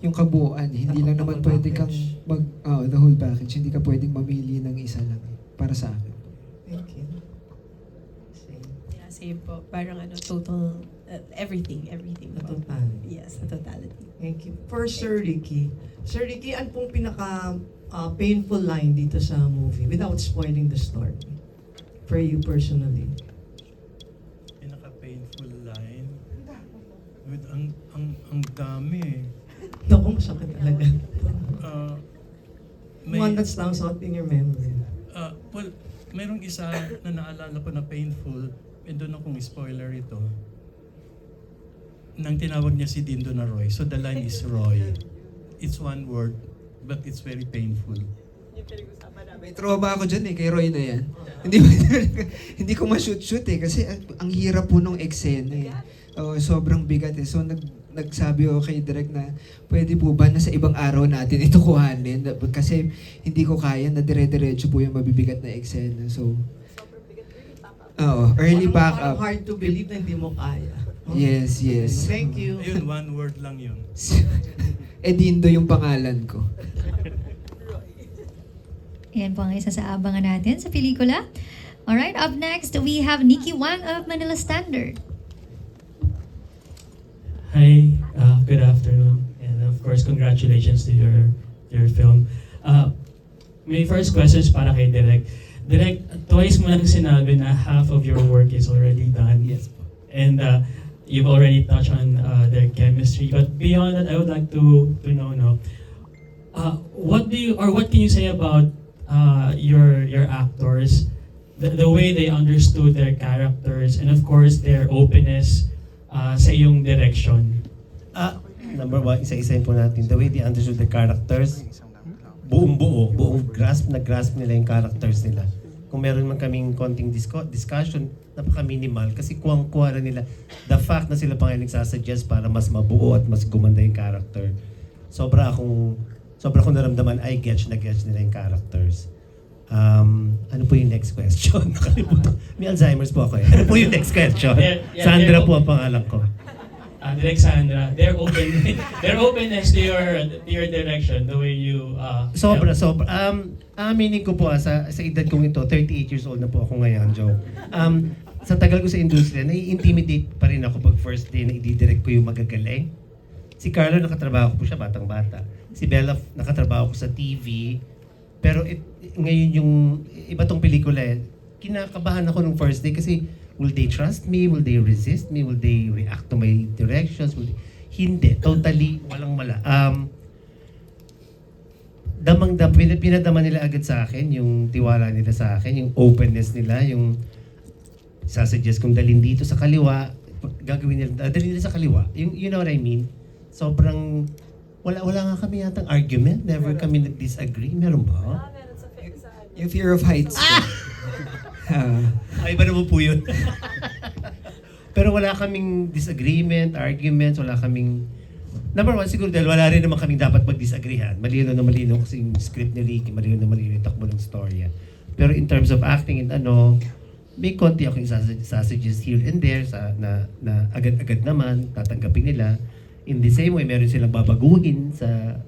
yung kabuuan. Hindi lang naman pwede kang the whole package. Hindi ka pwedeng mamili ng isa lang para sa akin. Thank you. Yeah, same po. Parang total, everything The po. totality. Yes, the totality. Thank you. For Sir Ricky. Sir Ricky, ano pong pinaka painful line dito sa movie without spoiling the story? For you personally. Pinaka-painful line. With ang dami Naku, masakit talaga. One that may, stands out in your memory. well, merong isa na naalala ko na painful, doon akong spoiler ito, nang tinawag niya si Dindo na Roy. So the line is Roy. It's one word, but it's very painful. May trauma ako dyan kay Roy na yan. Hindi ko ma-shoot kasi ang hirap po nung eksena sobrang bigat So nagsabi ako kay Direk na pwede po ba na sa ibang araw natin ito kuhanin kasi hindi ko kaya na dire-diretso po yung mabibigat na eksena. So early back up. Parang hard to believe na hindi mo kaya. Yes. Thank you. Ayun, one word lang yun. Dindo yung pangalan ko. Yan po ang isa sa abangan natin sa pelikula. Alright, up next, we have Nikki Wang of Manila Standard. Hi, good afternoon, and of course, congratulations to your film. My first question is para kay Direk. Direk, twice mo lang sinabi na half of your work is already done. Yes po. and you've already touched on their chemistry. But beyond that, I would like to know, no, what can you say about your actors, the way they understood their characters, and of course their openness sa iyong direction? Number one, isa-isayin po natin. The way they understood the characters, buong grasp nila yung characters nila. Kung meron man kaming konting discussion, napaka-minimal kasi kuwang-kuha na nila the fact na sila pa ngayon nagsasuggest para mas mabuo at mas gumanda yung character. Sobra akong naramdaman, gets nila yung characters. Ano po yung next question? Nakalimutan. May Alzheimer's po ako eh. Ano po yung next question? Sandra po ang pangalan ko. Direct Sandra, their openness to your direction, the way you Sobra. Aminin ko po sa edad kong ito, 38 years old na po ako ngayon, Joe. Sa tagal ko sa industriya, nai-intimidate pa rin ako pag first day na i-direct ko yung magagaling. Si Carlo, nakatrabaho ko po siya, batang-bata. Si Bella, nakatrabaho ko sa TV. Pero ngayon yung iba tong pelikula, kinakabahan ako nung first day kasi will they trust me? Will they resist me? Will they react to my directions? Hindi. Totally walang mala. Pinadama nila agad sa akin yung tiwala nila sa akin, yung openness nila, yung sasuggest kong dalhin dito sa kaliwa, gagawin nila, dalhin nila sa kaliwa. You know what I mean? Sobrang, wala nga kami yatang argument. Never kami nag-disagree. Meron ba? Yung fear of heights. Ay, iba naman po yun. Pero wala kaming disagreement, arguments, wala kaming... Number one, siguro dahil wala rin naman kaming dapat mag-disagreehan. Malino kasi yung script ni Ricky, malino yung takbo ng storya. Pero in terms of acting and may konti akong sasuggest here and there na agad-agad naman, tatanggapin nila. In the same way, meron silang babaguhin sa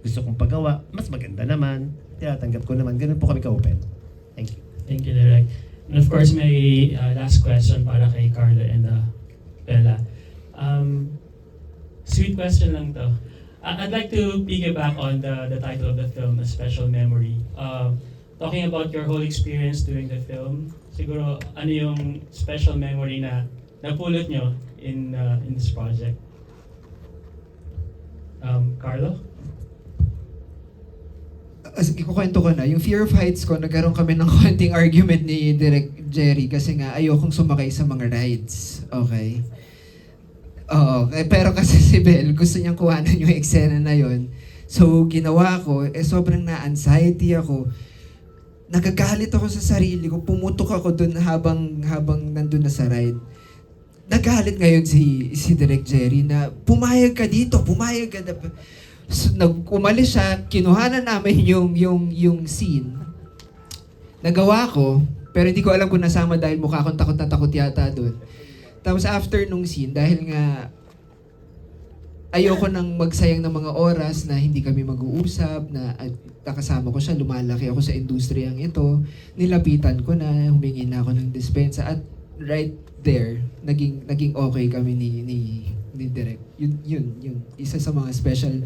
gusto kong pagawa. Mas maganda naman, tinatanggap ko naman. Ganun po kami ka-open. Thank you. Thank you, Direk. And of course, may last question para kay Carlo and Bella. Sweet question lang to. I'd like to piggyback on the title of the film, A Special Memory. Talking about your whole experience doing the film, siguro ano yung special memory na napulot nyo in this project? Carlo? Ikukwento ko na, yung fear of heights ko, nagkaroon kami ng konting argument ni Direk Jerry kasi nga ayokong sumakay sa mga rides. Okay? Oo, pero kasi si Belle, gusto niyang kuhanan yung eksena na yon. So, ginawa ko, sobrang na-anxiety ako. Nagagalit ako sa sarili ko, pumutok ako dun habang nandun na sa ride. Nagalit ngayon si Direk Jerry na pumayag ka dito, pumayag ka na. So, umalis siya, kinuhanan namin yung scene. Nagawa ko, pero hindi ko alam kung nasama dahil mukha akong takot na takot yata doon. Tapos after nung scene, dahil nga ayoko nang magsayang ng mga oras na hindi kami mag-uusap, na nakasama ko siya, lumalaki ako sa industriyang ito, nilapitan ko na, humingi na ako ng dispensa at right there, naging okay kami ni Direk. Yun. Isa sa mga special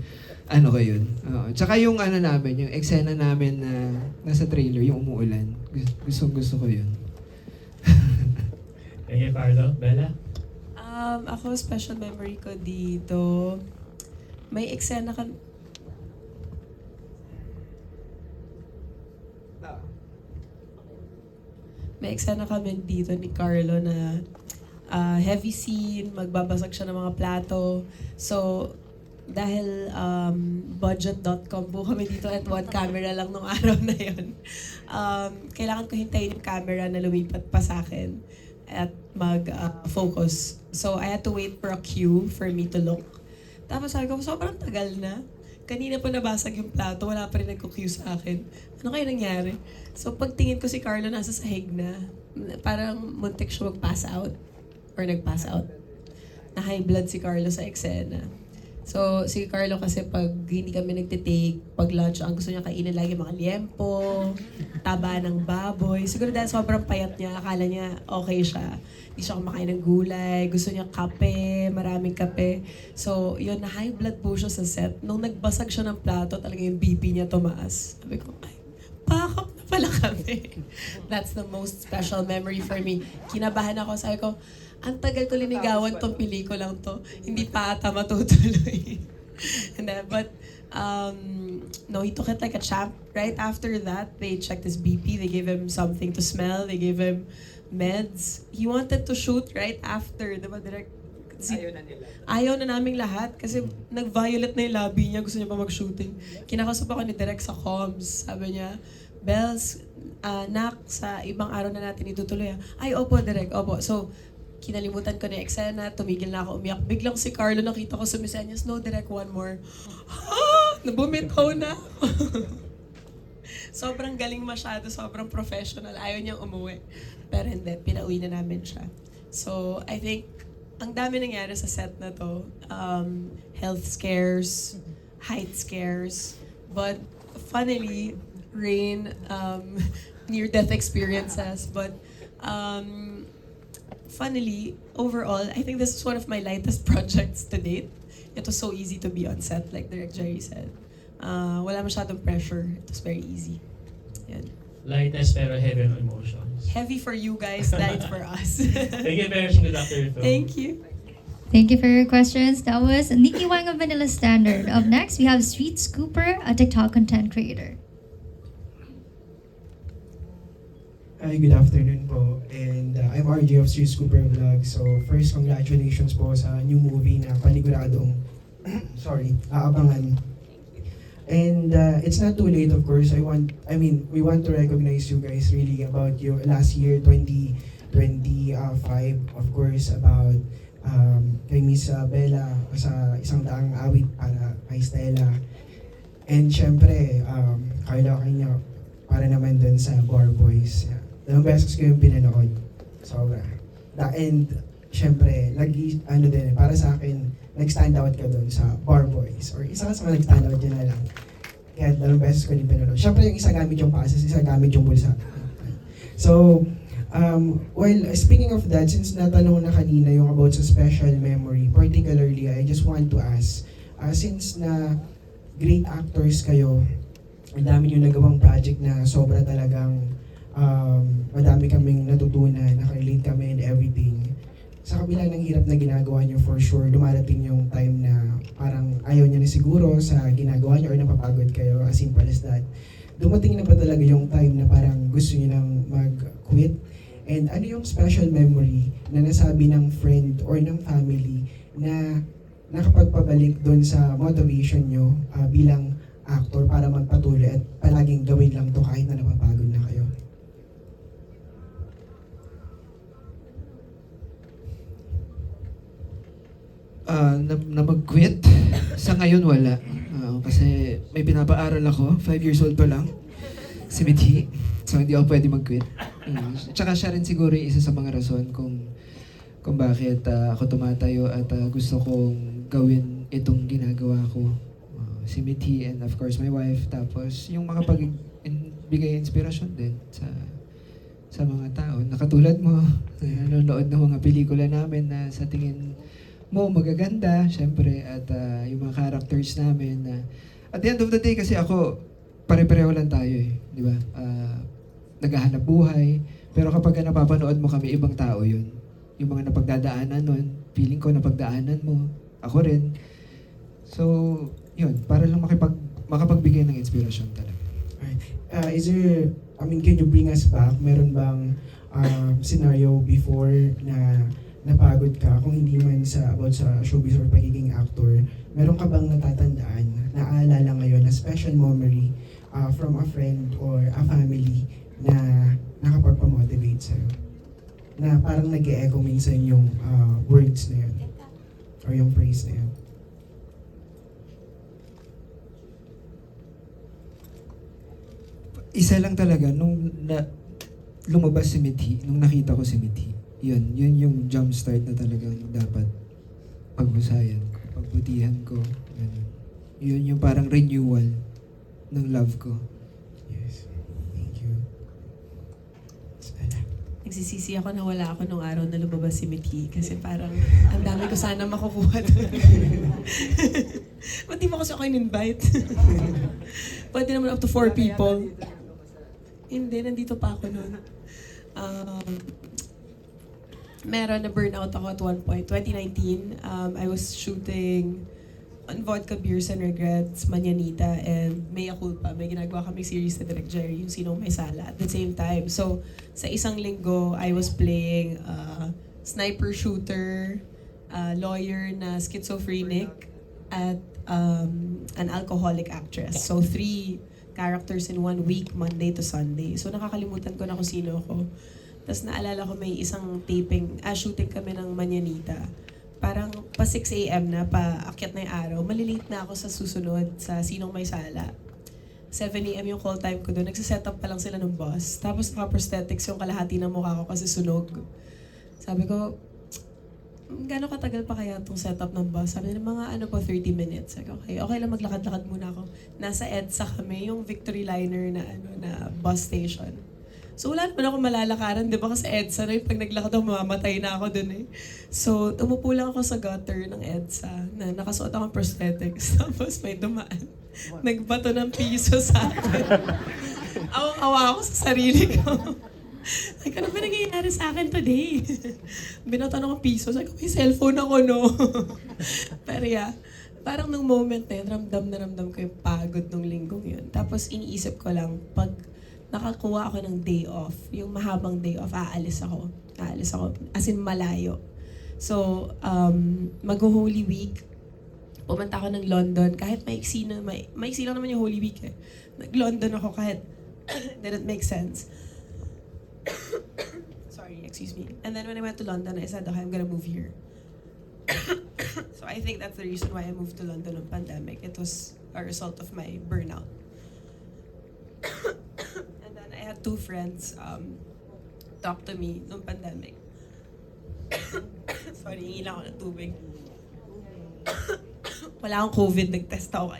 ko yun. Tsaka yung namin, yung eksena namin na nasa trailer, yung umuulan. Gusto ko yun. Thank you, Carlo. Bella? Ako, special memory ko dito, may eksena kami dito ni Carlo na heavy scene, magbabasag siya ng mga plato. So, dahil budget.com po kami dito at one camera lang nung araw na yun. Kailangan ko hintayin yung camera na lumipat pa sa akin at mag-focus. So, I had to wait for a cue for me to look. Tapos sabi ko, sobrang tagal na. Kanina pa nabasag yung plato, wala pa rin nagko-cue sa akin. Ano kaya nangyari? So, pagtingin ko si Carlo nasa sahig na, parang muntik siya mag-pass out. Or nag-pass out. Na high blood si Carlo sa eksena. So, si Carlo kasi pag hindi kami nagtitake, pag lunch, ang gusto niya kainin lagi mga liempo, taba ng baboy. Siguro dahil sobrang payat niya, akala niya okay siya. Hindi siya kumakain ng gulay, gusto niya kape, maraming kape. So, yun, na high blood po siya sa set. Nung nagbasag siya ng plato, talaga yung BP niya tumaas. Sabi ko, ay, pakak na pala kami. That's the most special memory for me. Kinabahan ako, sabi ko, ang tagal ko linigawan tong pelikulang to. Hindi pa ata matutuloy. And then, but, no, he took it like a champ. Right after that, they checked his BP. They gave him something to smell. They gave him meds. He wanted to shoot right after, diba, direct? Ayaw na naming lahat kasi nag-violet na yung labi niya, gusto niya pa mag-shooting. Kinakausap ako ni Direk sa comms, sabi niya, Bells, nak, sa ibang araw na natin itutuloy. Ay, opo, Direk, opo. So, kinalimutan ko na yung eksena, tumigil na ako umiyak. Biglang si Carlo, nakita ko sumisenyas, no, Direk, one more. Nabumitaw na. Sobrang galing masyado, sobrang professional. Ayaw niyang umuwi. Pero hindi, pinauwi na namin siya. So, I think, ang dami nangyari sa set na to. Health scares, height scares, but funnily, Rain, near-death experiences, but funnily, overall, I think this is one of my lightest projects to date. It was so easy to be on set, like Direk Jerry said. Wala masyadong pressure. It was very easy. Yan. Lightest pero heavy on emotions. Heavy for you guys, light for us. Thank you very much. Good afternoon. Thank you. Thank you for your questions. That was Nikki Wang of Manila Standard. Up next, we have Street Scooper, a TikTok content creator. Hi, good afternoon po. And I'm RJ of Street Scooper Vlog. So first, congratulations po sa new movie na paniguradong aabangan. And it's not too late, of course. we want to recognize you guys really about your last year, 2025, of course, about kay Miss Bella sa isang daang awit para kay Stella. And syempre, Carlo Aquino, para naman dun sa Bar Boys. Dalawang beses ko yung pinanood. Sobra. And syempre, para sa akin, nag-stand out ka doon sa Bar Boys. Or isa ka sa mga nag-stand out, yun na lang. Kaya dalawang beses ko din pinanood. Syempre, yung isa gamit yung passes, isa gamit yung bulsa. So, well, speaking of that, since natanong na kanina yung about sa special memory, particularly, I just want to ask, since na great actors kayo, ang dami nyo nagawang project na sobra talagang madami kaming natutunan, nakarelate kami and everything. Sa kabila ng hirap na ginagawa nyo, for sure, dumarating yung time na parang ayaw niya na siguro sa ginagawa nyo or napapagod kayo, as simple as that. Dumating na ba talaga yung time na parang gusto niyo nang mag-quit? And ano yung special memory na nasabi ng friend or ng family na nakapagpabalik doon sa motivation nyo bilang actor para magpatuloy at palaging gawin lang to kahit na napapagod na kayo? Na mag-quit? Sa ngayon wala. Kasi may pinapaaral ako, 5 years old pa lang. Si Mithi. So hindi ako pwede mag-quit. Tsaka siya rin siguro yung isa sa mga rason kung bakit ako tumatayo at gusto kong gawin itong ginagawa ko. Si Mithi and of course my wife. Tapos yung makapagbigay inspirasyon din sa mga tao. Nakatulad mo, nanonood ng mga pelikula namin na sa tingin mo magaganda, syempre, at yung mga characters namin na at the end of the day kasi ako, pare-pareho lang tayo di ba? Naghahanap buhay, pero kapag napapanood mo kami, ibang tao yun. Yung mga napagdadaanan nun, feeling ko napagdaanan mo, ako rin. So, yun, para lang makapagbigay ng inspirasyon talaga. Is there, can you bring us back? Meron bang scenario before na napagod ka, kung hindi man about sa showbiz or pagiging actor, meron ka bang natatandaan, naaalala ngayon na special memory from a friend or a family na nakapagpamotivate sa'yo? Na parang nag-e-echo minsan yung words na yun or yung phrase na yun? Isa lang talaga, nung lumabas si Mithi, nung nakita ko si Mithi, yun yung jump start na talagang dapat paghusayan ko, pagbutihan ko. Yun yung parang renewal ng love ko. Yes. Thank you. Nagsisisi ako na wala ako nung araw na lumabas si Mithi kasi parang ang dami ko sana makukuha doon. Ba't di mo kasi ako in-invite? Pwede naman up to 4 people. Hindi, nandito pa ako noon. Meron na burnout ako at one point. 2019, I was shooting on Vodka Beers and Regrets, Manyanita, and Mea Culpa. May ginagawa kami series na Direk Jerry, yung Sinong May Sala, at the same time. So, sa isang linggo, I was playing sniper shooter, lawyer na schizophrenic, at an alcoholic actress. So, 3 characters in 1 week, Monday to Sunday. So, nakakalimutan ko na kung sino ako. Tapos naalala ko may isang shooting kami ng Manyanita. Parang pa 6 a.m. na, paakyat na yung araw. Malilate na ako sa susunod, sa Sinong May Sala. 7 a.m. yung call time ko doon. Nagsiset up pa lang sila ng boss. Tapos naka-prosthetics yung kalahati ng mukha ko kasi sunog. Sabi ko, gano'ng katagal pa kaya itong setup ng boss? Sabi nila, mga 30 minutes. Sabi ko, okay lang maglakad-lakad muna ako. Nasa EDSA kami, yung Victory Liner na bus station. So wala naman ako malalakaran, di ba? Kasi EDSA na yung pag naglakad ako, mamamatay na ako dun eh. So umupo lang ako sa gutter ng EDSA na nakasuot akong prosthetics. Tapos may dumaan. Nagbato ng piso sa akin. Awang-awa ako sa sarili ko. Like, ano ba nangyayari sa akin today? Binato ng piso. Sabi ko, may cellphone ako, no? Pero yeah, parang nung moment na yun, ramdam ko yung pagod nung linggong yun. Tapos iniisip ko lang, pag nakakuha ako ng day off, yung mahabang day off, aalis ako, as in malayo. So, mag-Holy Week, pumunta ako ng London, kahit maiksi lang naman yung Holy Week eh. Nag-London ako kahit didn't make sense. Sorry, excuse me. And then when I went to London, I said, okay, I'm gonna move here. So I think that's the reason why I moved to London on pandemic. It was a result of my burnout. And then I had 2 friends talk to me nung pandemic. Sorry, hingi lang ako ng tubig. Wala akong COVID, nag-test ako.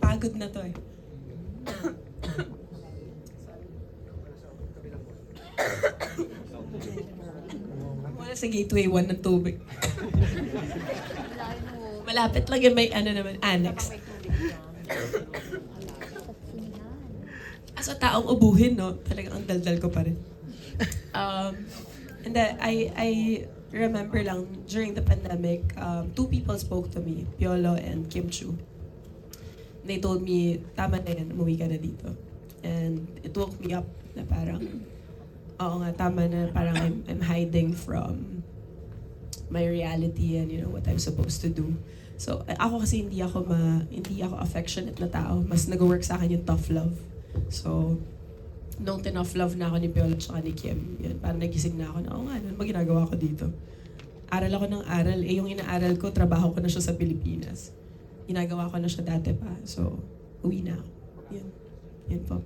Pagod na to eh. Wala sa gateway 1 ng tubig. Malapit lang yung may annex. As a taong ubuhin, no? Talagang ang daldal ko pa rin. And then, I remember lang, during the pandemic, 2 people spoke to me, Piolo and Kim Chu. They told me, tama na yan, umuwi ka na dito. And it woke me up na parang, oo nga, tama na, parang I'm hiding from my reality and what I'm supposed to do. So, ako kasi hindi ako affectionate na tao. Mas nag-work sa akin yung tough love. So, nung tinough love na ako ni Piolo at saka ni Kim, yun, parang nagising na ako na, oo nga, ano ba ginagawa ko dito? Aral ako ng aral. Yung inaaral ko, trabaho ko na siya sa Pilipinas. Ginagawa ko na siya dati pa. So, uwi na ako. Yun po.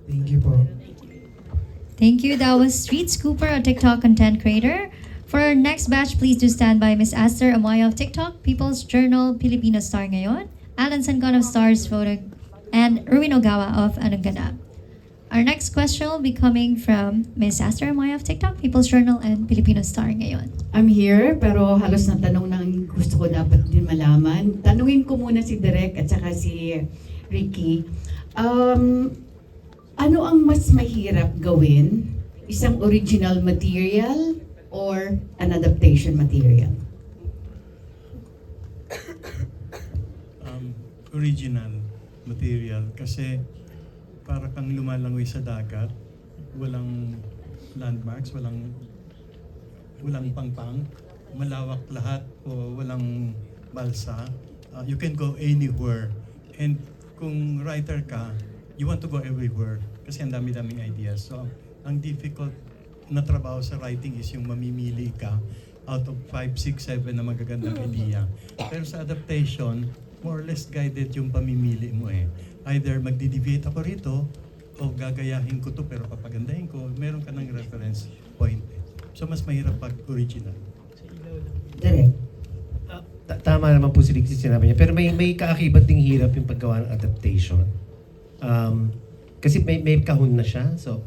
Thank you po. Thank you. That was Street Scooper, a TikTok content creator. For our next batch, please do stand by Miss Aster Amaya of TikTok, People's Journal, Filipino Star Ngayon, Alan Sancon of Stars Photo, and Erwin Ogawa of Anong Ganap. Our next question will be coming from Miss Aster Amaya of TikTok, People's Journal, and Filipino Star Ngayon. I'm here, pero halos na tanong nang gusto ko dapat din malaman. Tanungin ko muna si Direk at saka si Ricky. Ano ang mas mahirap gawin? Isang original material or an adaptation material? Original material kasi para kang lumalangoy sa dagat, walang landmarks, walang pangpang, malawak lahat o walang balsa. You can go anywhere. And kung writer ka, you want to go everywhere kasi ang dami-daming ideas. So, ang difficult na trabaho sa writing is yung mamimili ka out of 5, 6, 7 na magagandang idea. Pero sa adaptation, more or less guided yung pamimili mo eh. Either magdi-deviate ako rito o gagayahin ko to pero papagandahin ko, meron ka ng reference point. So mas mahirap pag original. Direk. Tama naman po si Ricky sinabi niya. Pero may kaakibat ding hirap yung paggawa ng adaptation. Kasi may kahon na siya. So,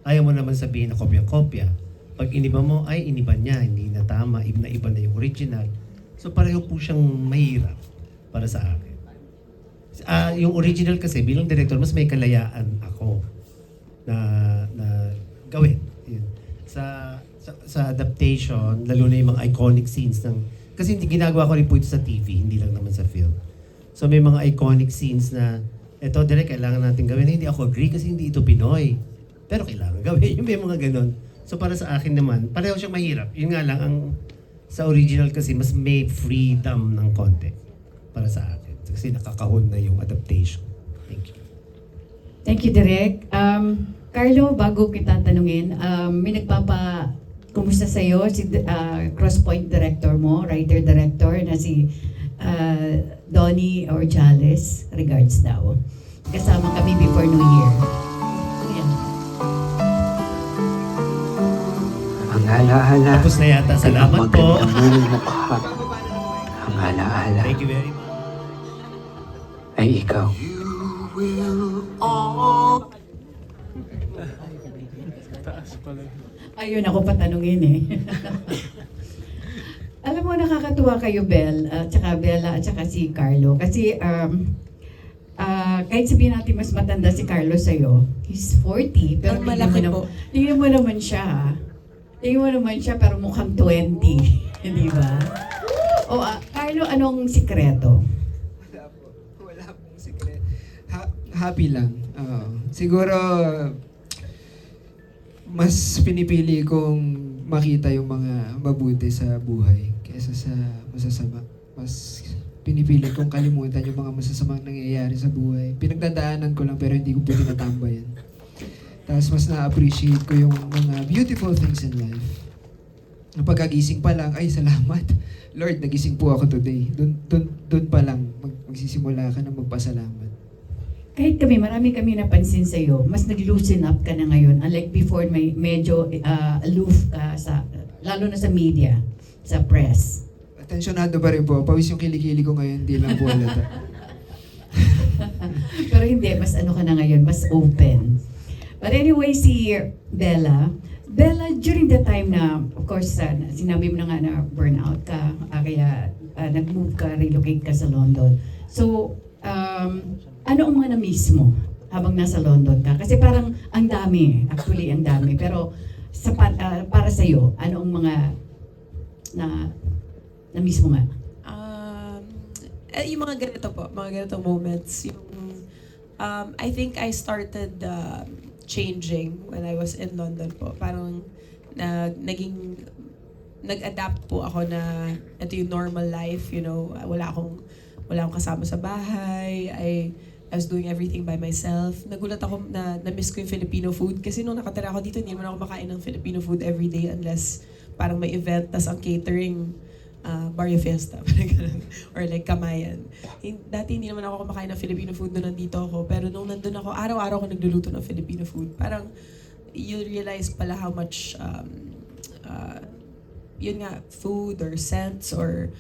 ayaw mo naman sabihin na kopya-kopya. Pag iniba mo, ay iniba niya, hindi na tama, iba na yung original. So, pareho po siyang mahirap para sa akin. Yung original kasi, bilang director, mas may kalayaan ako na gawin. Yun. Sa adaptation, lalo na yung mga iconic scenes kasi hindi ginagawa ko rin po ito sa TV, hindi lang naman sa film. So may mga iconic scenes na eto direct kailangan natin gawin. Hindi ako agree kasi hindi ito Pinoy. Pero kailangan gawin. Yung may mga ganun. So para sa akin naman, pareho siyang mahirap. Yun nga lang, sa original kasi mas may freedom ng konti para sa akin. Kasi nakakahon na yung adaptation. Thank you. Thank you, Direk. Carlo, bago kita tanungin, may kumusta sa'yo si Crosspoint director mo, writer-director na si Donnie Orjales. Regards daw. Kasama kami before New Year. Ayan. Ang alaala. Tapos na yata. Salamat po. Ang mukha. Ang alaala. Thank you very much. Ay ikaw. Ayun, ako patanungin eh. Alam mo, nakakatuwa kayo, Bella, at saka si Carlo. Kasi kahit sabihin natin mas matanda si Carlo sa'yo, he's 40. Pero Ang malaki po. Tingnan mo naman siya, ha? Tingnan mo naman siya, pero mukhang 20. Hindi ba? O, Carlo, anong sikreto? Wala pong secret. Happy lang. Siguro, mas pinipili kong makita yung mga mabuti sa buhay kaysa sa masasama. Mas pinipili kong kalimutan yung mga masasamang nangyayari sa buhay. Pinagdadaanan ko lang pero hindi ko pwede natambayan. Tapos mas na-appreciate ko yung mga beautiful things in life. Na pagkagising pa lang, ay salamat. Lord, nagising po ako today. Doon pa lang, magsisimula ka na magpasalamat. Kahit marami kami napansin sa'yo, mas nag-loosen up ka na ngayon. Unlike before, may medyo aloof ka, lalo na sa media, sa press. Atensyonado pa rin po. Pawis yung kilikili ko ngayon, hindi lang po halata. Pero hindi, mas ano ka na ngayon, mas open. But anyway, si Bella, during the time na, of course, sinabi mo na nga na burnout ka, kaya nag-move ka, relocate ka sa London. So, ano ang mga na-miss mo habang nasa London ka? Kasi parang ang dami, actually ang dami. Pero para sa'yo, ano ang mga na-miss mo nga? Yung mga ganito po, mga ganitong moments. I think I started changing when I was in London po. Parang nag-adapt po ako na ito yung normal life, wala akong kasama sa bahay. I was doing everything by myself. Nagulat ako na na-miss ko yung Filipino food kasi nung nakatira ako dito, hindi naman ako makain ng Filipino food every day unless parang may event, tas ang catering, Barrio Fiesta, or like Kamayan. Dati hindi naman ako kumakain ng Filipino food nung nandito ako, pero nung nandun ako, araw-araw ako nagluluto ng Filipino food. Parang you realize pala how much yun nga, food or scents or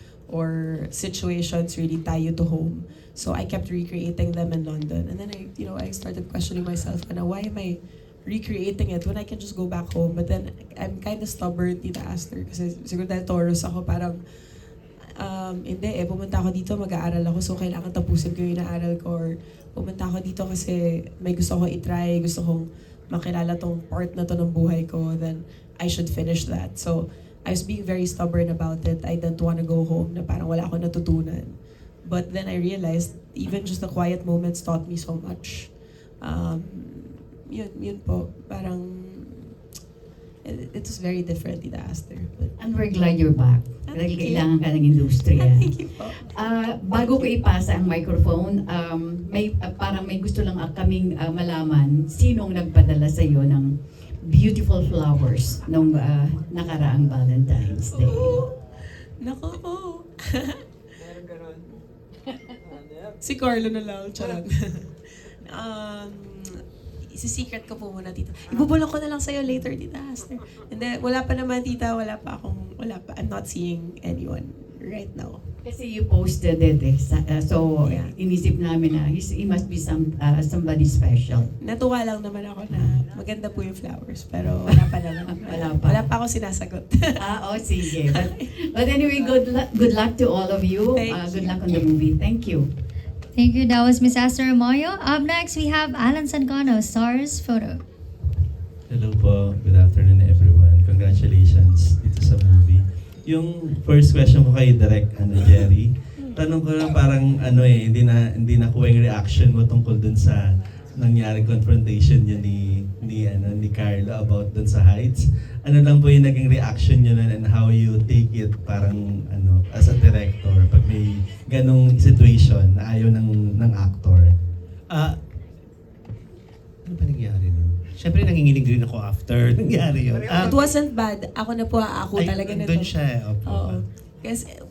situations really tie you to home. So I kept recreating them in London. And then I started questioning myself, why am I recreating it when I can just go back home? But then I'm kind of stubborn, Tita Aster, kasi siguro dahil Taurus ako, parang hindi pumunta ako dito, mag-aaral ako, so kailangan tapusin ko yung inaaral ko, or pumunta ako dito kasi may gusto ko i-try, gusto kong makilala tong part na to ng buhay ko, then I should finish that. So I was being very stubborn about it. I didn't want to go home na parang wala akong natutunan. But then I realized, even just the quiet moments taught me so much. Yun po, parang it was very different, Tita Aster. And we're glad you're back. Dahil kailangan ka ng industriya. Thank you po. Bago ko ipasa ang microphone, parang may gusto lang kaming malaman, sinong nagpadala sa iyo ng beautiful flowers nung nakaraang Valentine's Day? Nako po. Si Carlo na lang, charot. Isi-secret ko po muna, Tita. Ibubulong ko na lang sa'yo later, Tita Aster. Hindi, wala pa naman, Tita. Wala pa. I'm not seeing anyone right now. Kasi you posted it eh. So, inisip namin na he must be somebody special. Natuwa lang naman ako na maganda po yung flowers. Pero wala pa naman. Wala pa ako sinasagot. Sige. But anyway, good luck to all of you. Good luck on the movie. Thank you. Thank you. That was Miss Esther Amoyo. Up next, we have Alan Sancano, Stars Photo. Hello po. Good afternoon everyone. Congratulations dito sa movie. Yung first question ko kay Direk Jerry, tanong ko lang parang hindi na kuha yung reaction mo tungkol dun sa nangyari confrontation niya ni Carlo about dun sa Heights. Ano lang po yung naging reaction niyo nun and how you take it parang as a director pag may ganong situation na ayaw ng actor? Ano ba nangyari nun? Siyempre nanginginig rin ako after nangyari yun. It wasn't bad. Ako na po, ako talaga nito. Doon siya. Opo. Oo.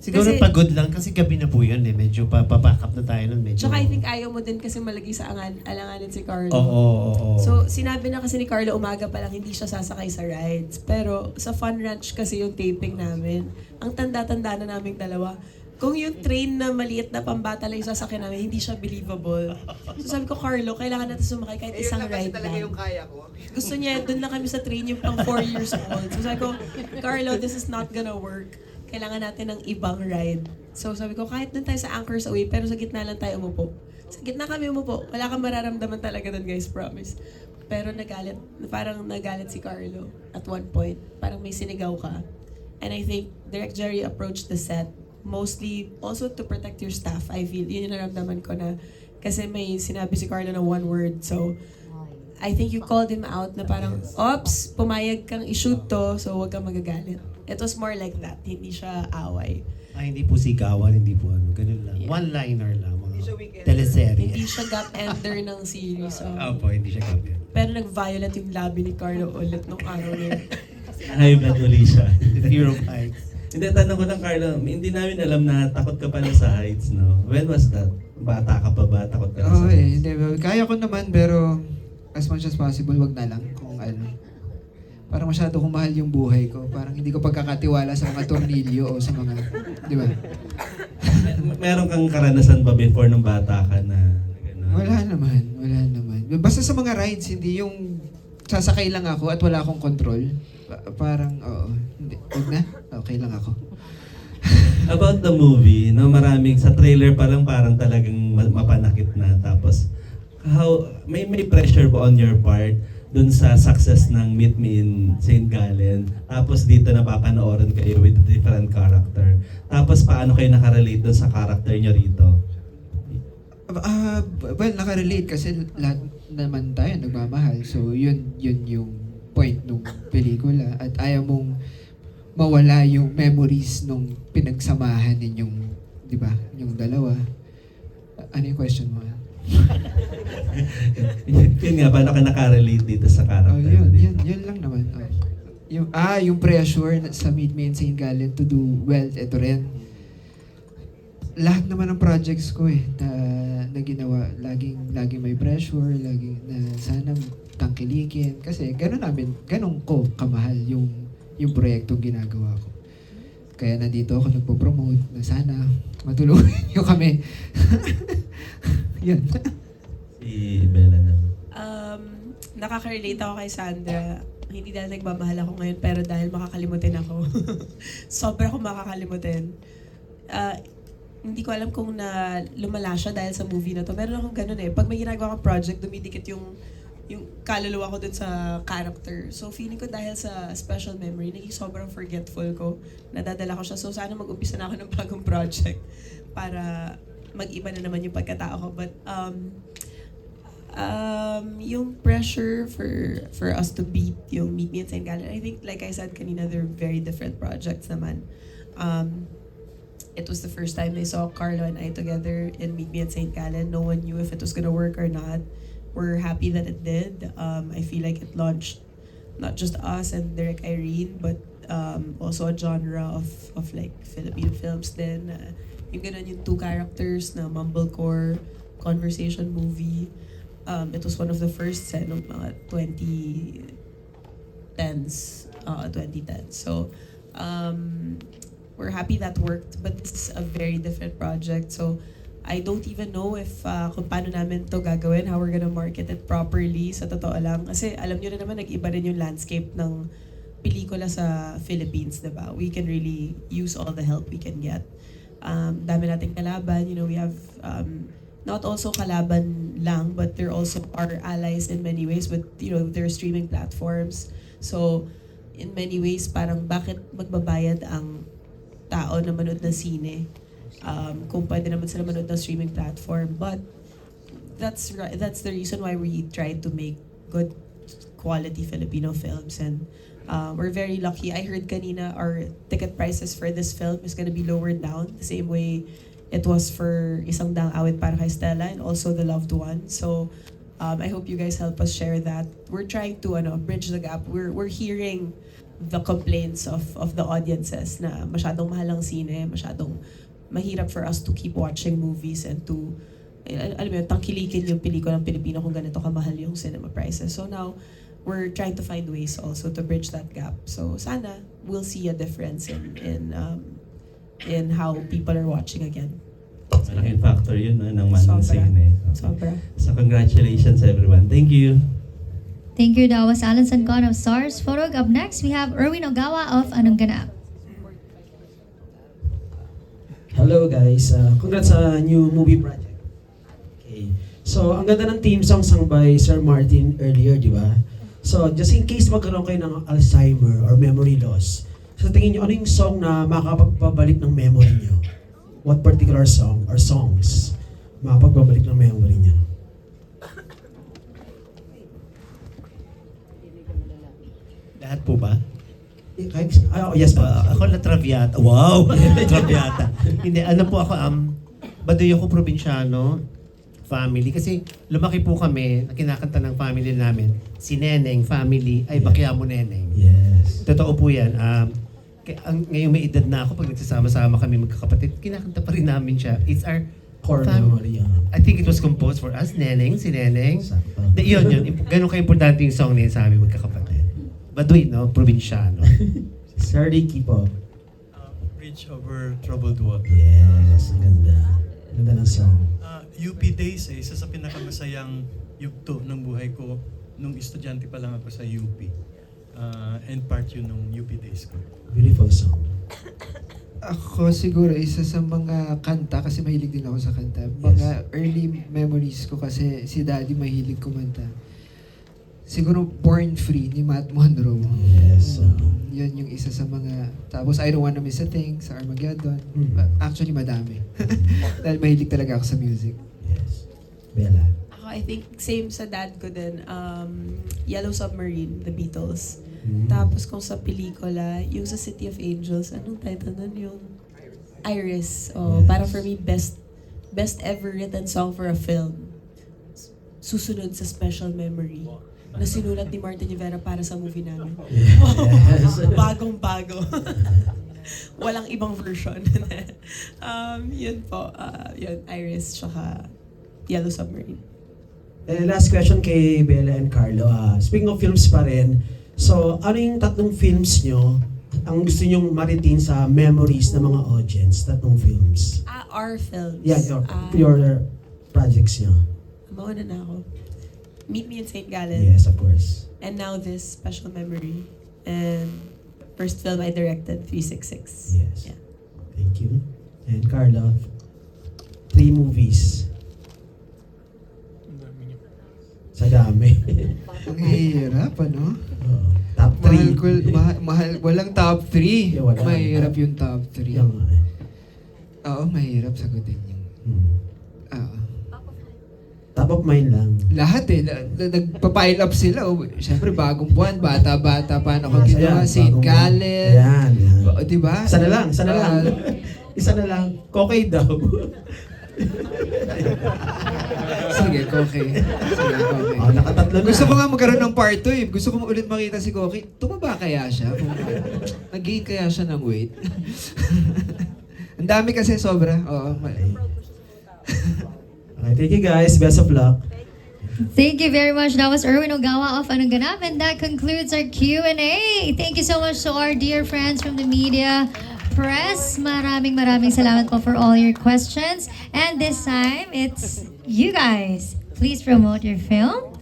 Siguro kasi, pagod lang kasi gabi na po yun eh. Medyo papack up na tayo nun. Medyo... Tsaka I think ayaw mo din kasi malagi sa alanganin si Carlo. Oo. So sinabi na kasi ni Carlo umaga pa lang hindi siya sasakay sa rides. Pero sa Fun Ranch kasi yung taping namin. Ang tanda-tanda na naming dalawa. Kung yung train na maliit na pambata lang yung sasakyan namin, hindi siya believable. So sabi ko, Carlo, kailangan natin sumakay kahit isang ride lang. yung kaya ko. Gusto niya, doon lang kami sa train yung pang 4 years old. So sabi ko, Carlo, this is not gonna work. Kailangan natin ng ibang ride. So sabi ko, kahit doon tayo sa Anchors Away, pero sa gitna lang tayo umupo. Sa gitna kami umupo. Wala kang mararamdaman talaga doon, guys, promise. Pero parang nagalit si Carlo at one point. Parang may sinigaw ka. And I think Direct Jerry approached the set mostly also to protect your staff. I feel, yun yung naramdaman ko na kasi may sinabi si Carlo na one word. So, I think you called him out na parang, ops, pumayag kang i-shoot to, so huwag kang magagalit. It was more like that, hindi siya away. Hindi po sigawan, hindi po ganun lang. Yeah. One-liner lang, mga teleserye. Hindi siya gap ender ng series. So. Opo, hindi siya gap ender. Pero nag-violent yung labi ni Carlo ulit nung araw na yun. High blood uli siya. Hero of Heights. Hindi, tanong ko ng Carlo, hindi namin alam na takot ka pala sa Heights, no? When was that? Bata ka pa ba? Takot ka na sa Heights? Hindi. Kaya ko naman, pero as much as possible, wag na lang kung ano. Parang masyado kong mahal yung buhay ko. Parang hindi ko pagkakatiwala sa mga tornilyo o sa mga, di ba? Meron kang karanasan ba before nung bata ka na gano'n? Wala naman. Basta sa mga rides, hindi yung sasakay lang ako at wala akong control. Parang, oo. Hindi. Huwag na. Okay lang ako. About the movie, no, maraming sa trailer pa lang parang talagang mapanakit na. Tapos, may pressure ba on your part dun sa success ng Meet Me in St. Gallen? Tapos dito napapanoorin kayo with a different character. Tapos paano kayo nakarelate dun sa character nyo rito? Well, nakarelate kasi lahat naman tayo nagmamahal. So, yun yung point nung pelikula. At ayaw mong mawala yung memories nung pinagsamahan ninyong, di ba, yung dalawa. Ano yung question mo? Yun nga, paano ka nakarelate dito sa character? Yun lang naman. Yung pressure sa Meet Me in St. Gallen to do well, ito rin. Lahat naman ng projects ko na ginawa, laging may pressure, laging na sana tangkilikin. Kasi ganun ko kamahal yung proyektong ginagawa ko. Kaya nandito ako nagpo-promote na sana matulungan niyo kami. Yun. Si Bella naman. Nakaka-relate ako kay Sandra. Hindi dahil nagmamahal ako ngayon, pero dahil makakalimutin ako. Sobra akong makakalimutin. Hindi ko alam kung lumala siya dahil sa movie na to. Meron akong ganun eh. Pag may ginagawa kang project, dumidikit yung kaluluwa ko dun sa character. So feeling ko dahil sa special memory, naging sobrang forgetful ko. Nadadala ko siya. So sana mag-umpisa na ako ng bagong project para mag-iba na naman yung pagkatao ko. But yung pressure for us to beat yung Meet Me in St. Gallen, I think like I said kanina, they're very different projects naman. It was the first time they saw Carlo and I together in Meet Me at St. Gallen. No one knew if it was gonna work or not. We're happy that it did. I feel like it launched not just us and Direk Irene, but also a genre of like Filipino films then. Yung ganun yung two characters na mumblecore conversation movie. It was one of the first nung mga 2010s. So, we're happy that worked, but it's a very different project. So, I don't even know if kung paano namin to gagawin, how we're gonna market it properly, sa totoo lang. Kasi alam nyo na naman, nag-iba rin yung landscape ng pelikula sa Philippines, diba? We can really use all the help we can get. Dami nating kalaban, we have not also kalaban lang, but they're also our allies in many ways with, their streaming platforms. So, in many ways, parang bakit magbabayad ang tao na manood ng sine kung pwede naman sila manood ng streaming platform. But that's the reason why we try to make good quality Filipino films, and we're very lucky. I heard kanina our ticket prices for this film is gonna be lowered down the same way it was for Isang Daang Awit Para Kay Stella and also The Loved One. So I hope you guys help us share that. We're trying to bridge the gap. We're hearing the complaints of the audiences na masyadong mahal ang sine, masyadong mahirap for us to keep watching movies and to alam mo yun, tangkilikin yung pelikulang Pilipino kung ganito kamahal yung cinema prices. So now, we're trying to find ways also to bridge that gap. So sana we'll see a difference in how people are watching again. Malaking factor yun ng mahal ng Sobra. sine. Sobra. So congratulations everyone. Thank you. Thank you. That was Alan Sancon of Stars Photog. Up next, we have Erwin Ogawa of Anong Ganap. Hello guys, congrats sa new movie project. Okay. So, ang ganda ng theme song sung by Sir Martin earlier, di ba? So, just in case magkaroon kayo ng Alzheimer or memory loss, so tingin nyo, ano yung song na makakapagpabalik ng memory nyo? What particular song or songs makakapagpabalik ng memory nyo? Lahat po ba? Yes po. Ako La Traviata. Wow! La Traviata. Hindi, ano po ako, Baduy ako probinsyano family. Kasi lumaki po kami, kinakanta ng family namin, si Neneng family, ay Bakyamo Neneng. Yes. Totoo po yan. Ngayong may edad na ako, pag nagsasama-sama kami magkakapatid, kinakanta pa rin namin siya. It's our Core memory. I think it was composed for us, Neneng, si Neneng. Yun. Ganun ka-importante yung song na yun sa aming magkakapatid. Baduy, no? Probinsyano. Sir Ricky po. Bridge over troubled water. Yes, ang ganda. Ganda ng song. UP Days isa sa pinakamasayang yugto ng buhay ko nung estudyante pa lang ako sa UP. And part yun nung UP Days ko. Beautiful song. Ako siguro isa sa mga kanta, kasi mahilig din ako sa kanta. Mga early memories ko kasi si Daddy mahilig kumanta. Siguro Born Free ni Matt Monroe. Yes. Yun yung isa sa mga... Tapos I Don't Wanna Miss a Thing sa Armageddon. Actually, madami. Dahil mahilig talaga ako sa music. Yes. Bella. Ako, I think same sa dad ko din. Yellow Submarine, The Beatles. Tapos kung sa pelikula, yung sa City of Angels, anong title nun? Yung Iris. Oh, Para for me, best ever written song for a film. Susunod sa Special Memory na sinulat ni Martin Rivera para sa movie namin. Yes. Bagong-bago. Walang ibang version. Yun po. Yun, Iris, tsaka Yellow Submarine. Last question kay Bella and Carlo. Speaking of films pa rin, so ano yung tatlong films nyo ang gusto nyong ma-retain sa memories ng mga audience? Tatlong films. Our films. Yeah, your projects nyo. Mauna na ako. Meet Me in St. Gallen. Yes, of course. And now this Special Memory. And first film I directed, 366. Yes. Yeah. Thank you. And Carlo, 3 movies. Sa dami. Ang hirap, ano? Top 3. Mahal, walang top 3. Yeah, wala. Mahirap yung top 3. Yung, Oo, mahirap sagutin yun. Oo. Top of mind lang. Lahat nagpa-pile up sila. Siyempre, bagong buwan, bata-bata pa ako ginawa. St. Gallen. Ayan. Diba? Isa na lang. Isa na lang. Kokay daw. Sige, Koki. Nakatatlo na. Gusto ko nga magkaroon ng part 2 eh. Gusto ko ulit makita si Koki. Tumaba kaya siya? Nag-gain kaya siya ng weight? Ang dami kasi sobra. Oo. Okay, thank you guys. Best of luck. Thank you very much. That was Erwin Ogawa of Anong Ganap, and that concludes our Q&A. Thank you so much to our dear friends from the media press. Maraming salamat po for all your questions. And this time, it's you guys. Please promote your film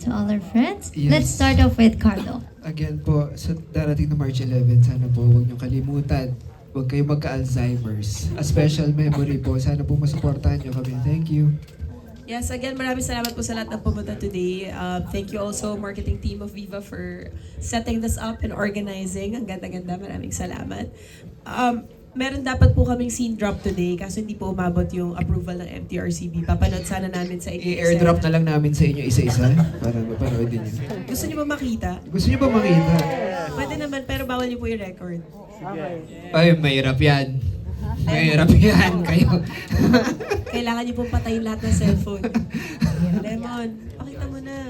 to all our friends. Yes. Let's start off with Carlo. Again po, sa darating na March 11, sana po huwag niyong kalimutan. Huwag kayong magka-Alzheimer's. A special memory po. Sana po masuportahan niyo kami. Thank you. Yes, again, maraming salamat po sa lahat ng pumunta today. Thank you also, marketing team of Viva, for setting this up and organizing. Ang ganda-ganda, maraming salamat. Meron dapat po kaming scene drop today kaso hindi po umabot yung approval ng MTRCB. Papanood sana namin sa inyo. I-airdrop na lang namin sa inyo isa-isa para mapanoodin nyo. Gusto niyo ba makita? Gusto nyo ba makita? Pwede naman, pero bawal niyo po yung record. Ay, mahirap yan. Mahirap yan kayo. Kailangan niyo po patayin lahat ng cellphone. Lemon, pakita mo na.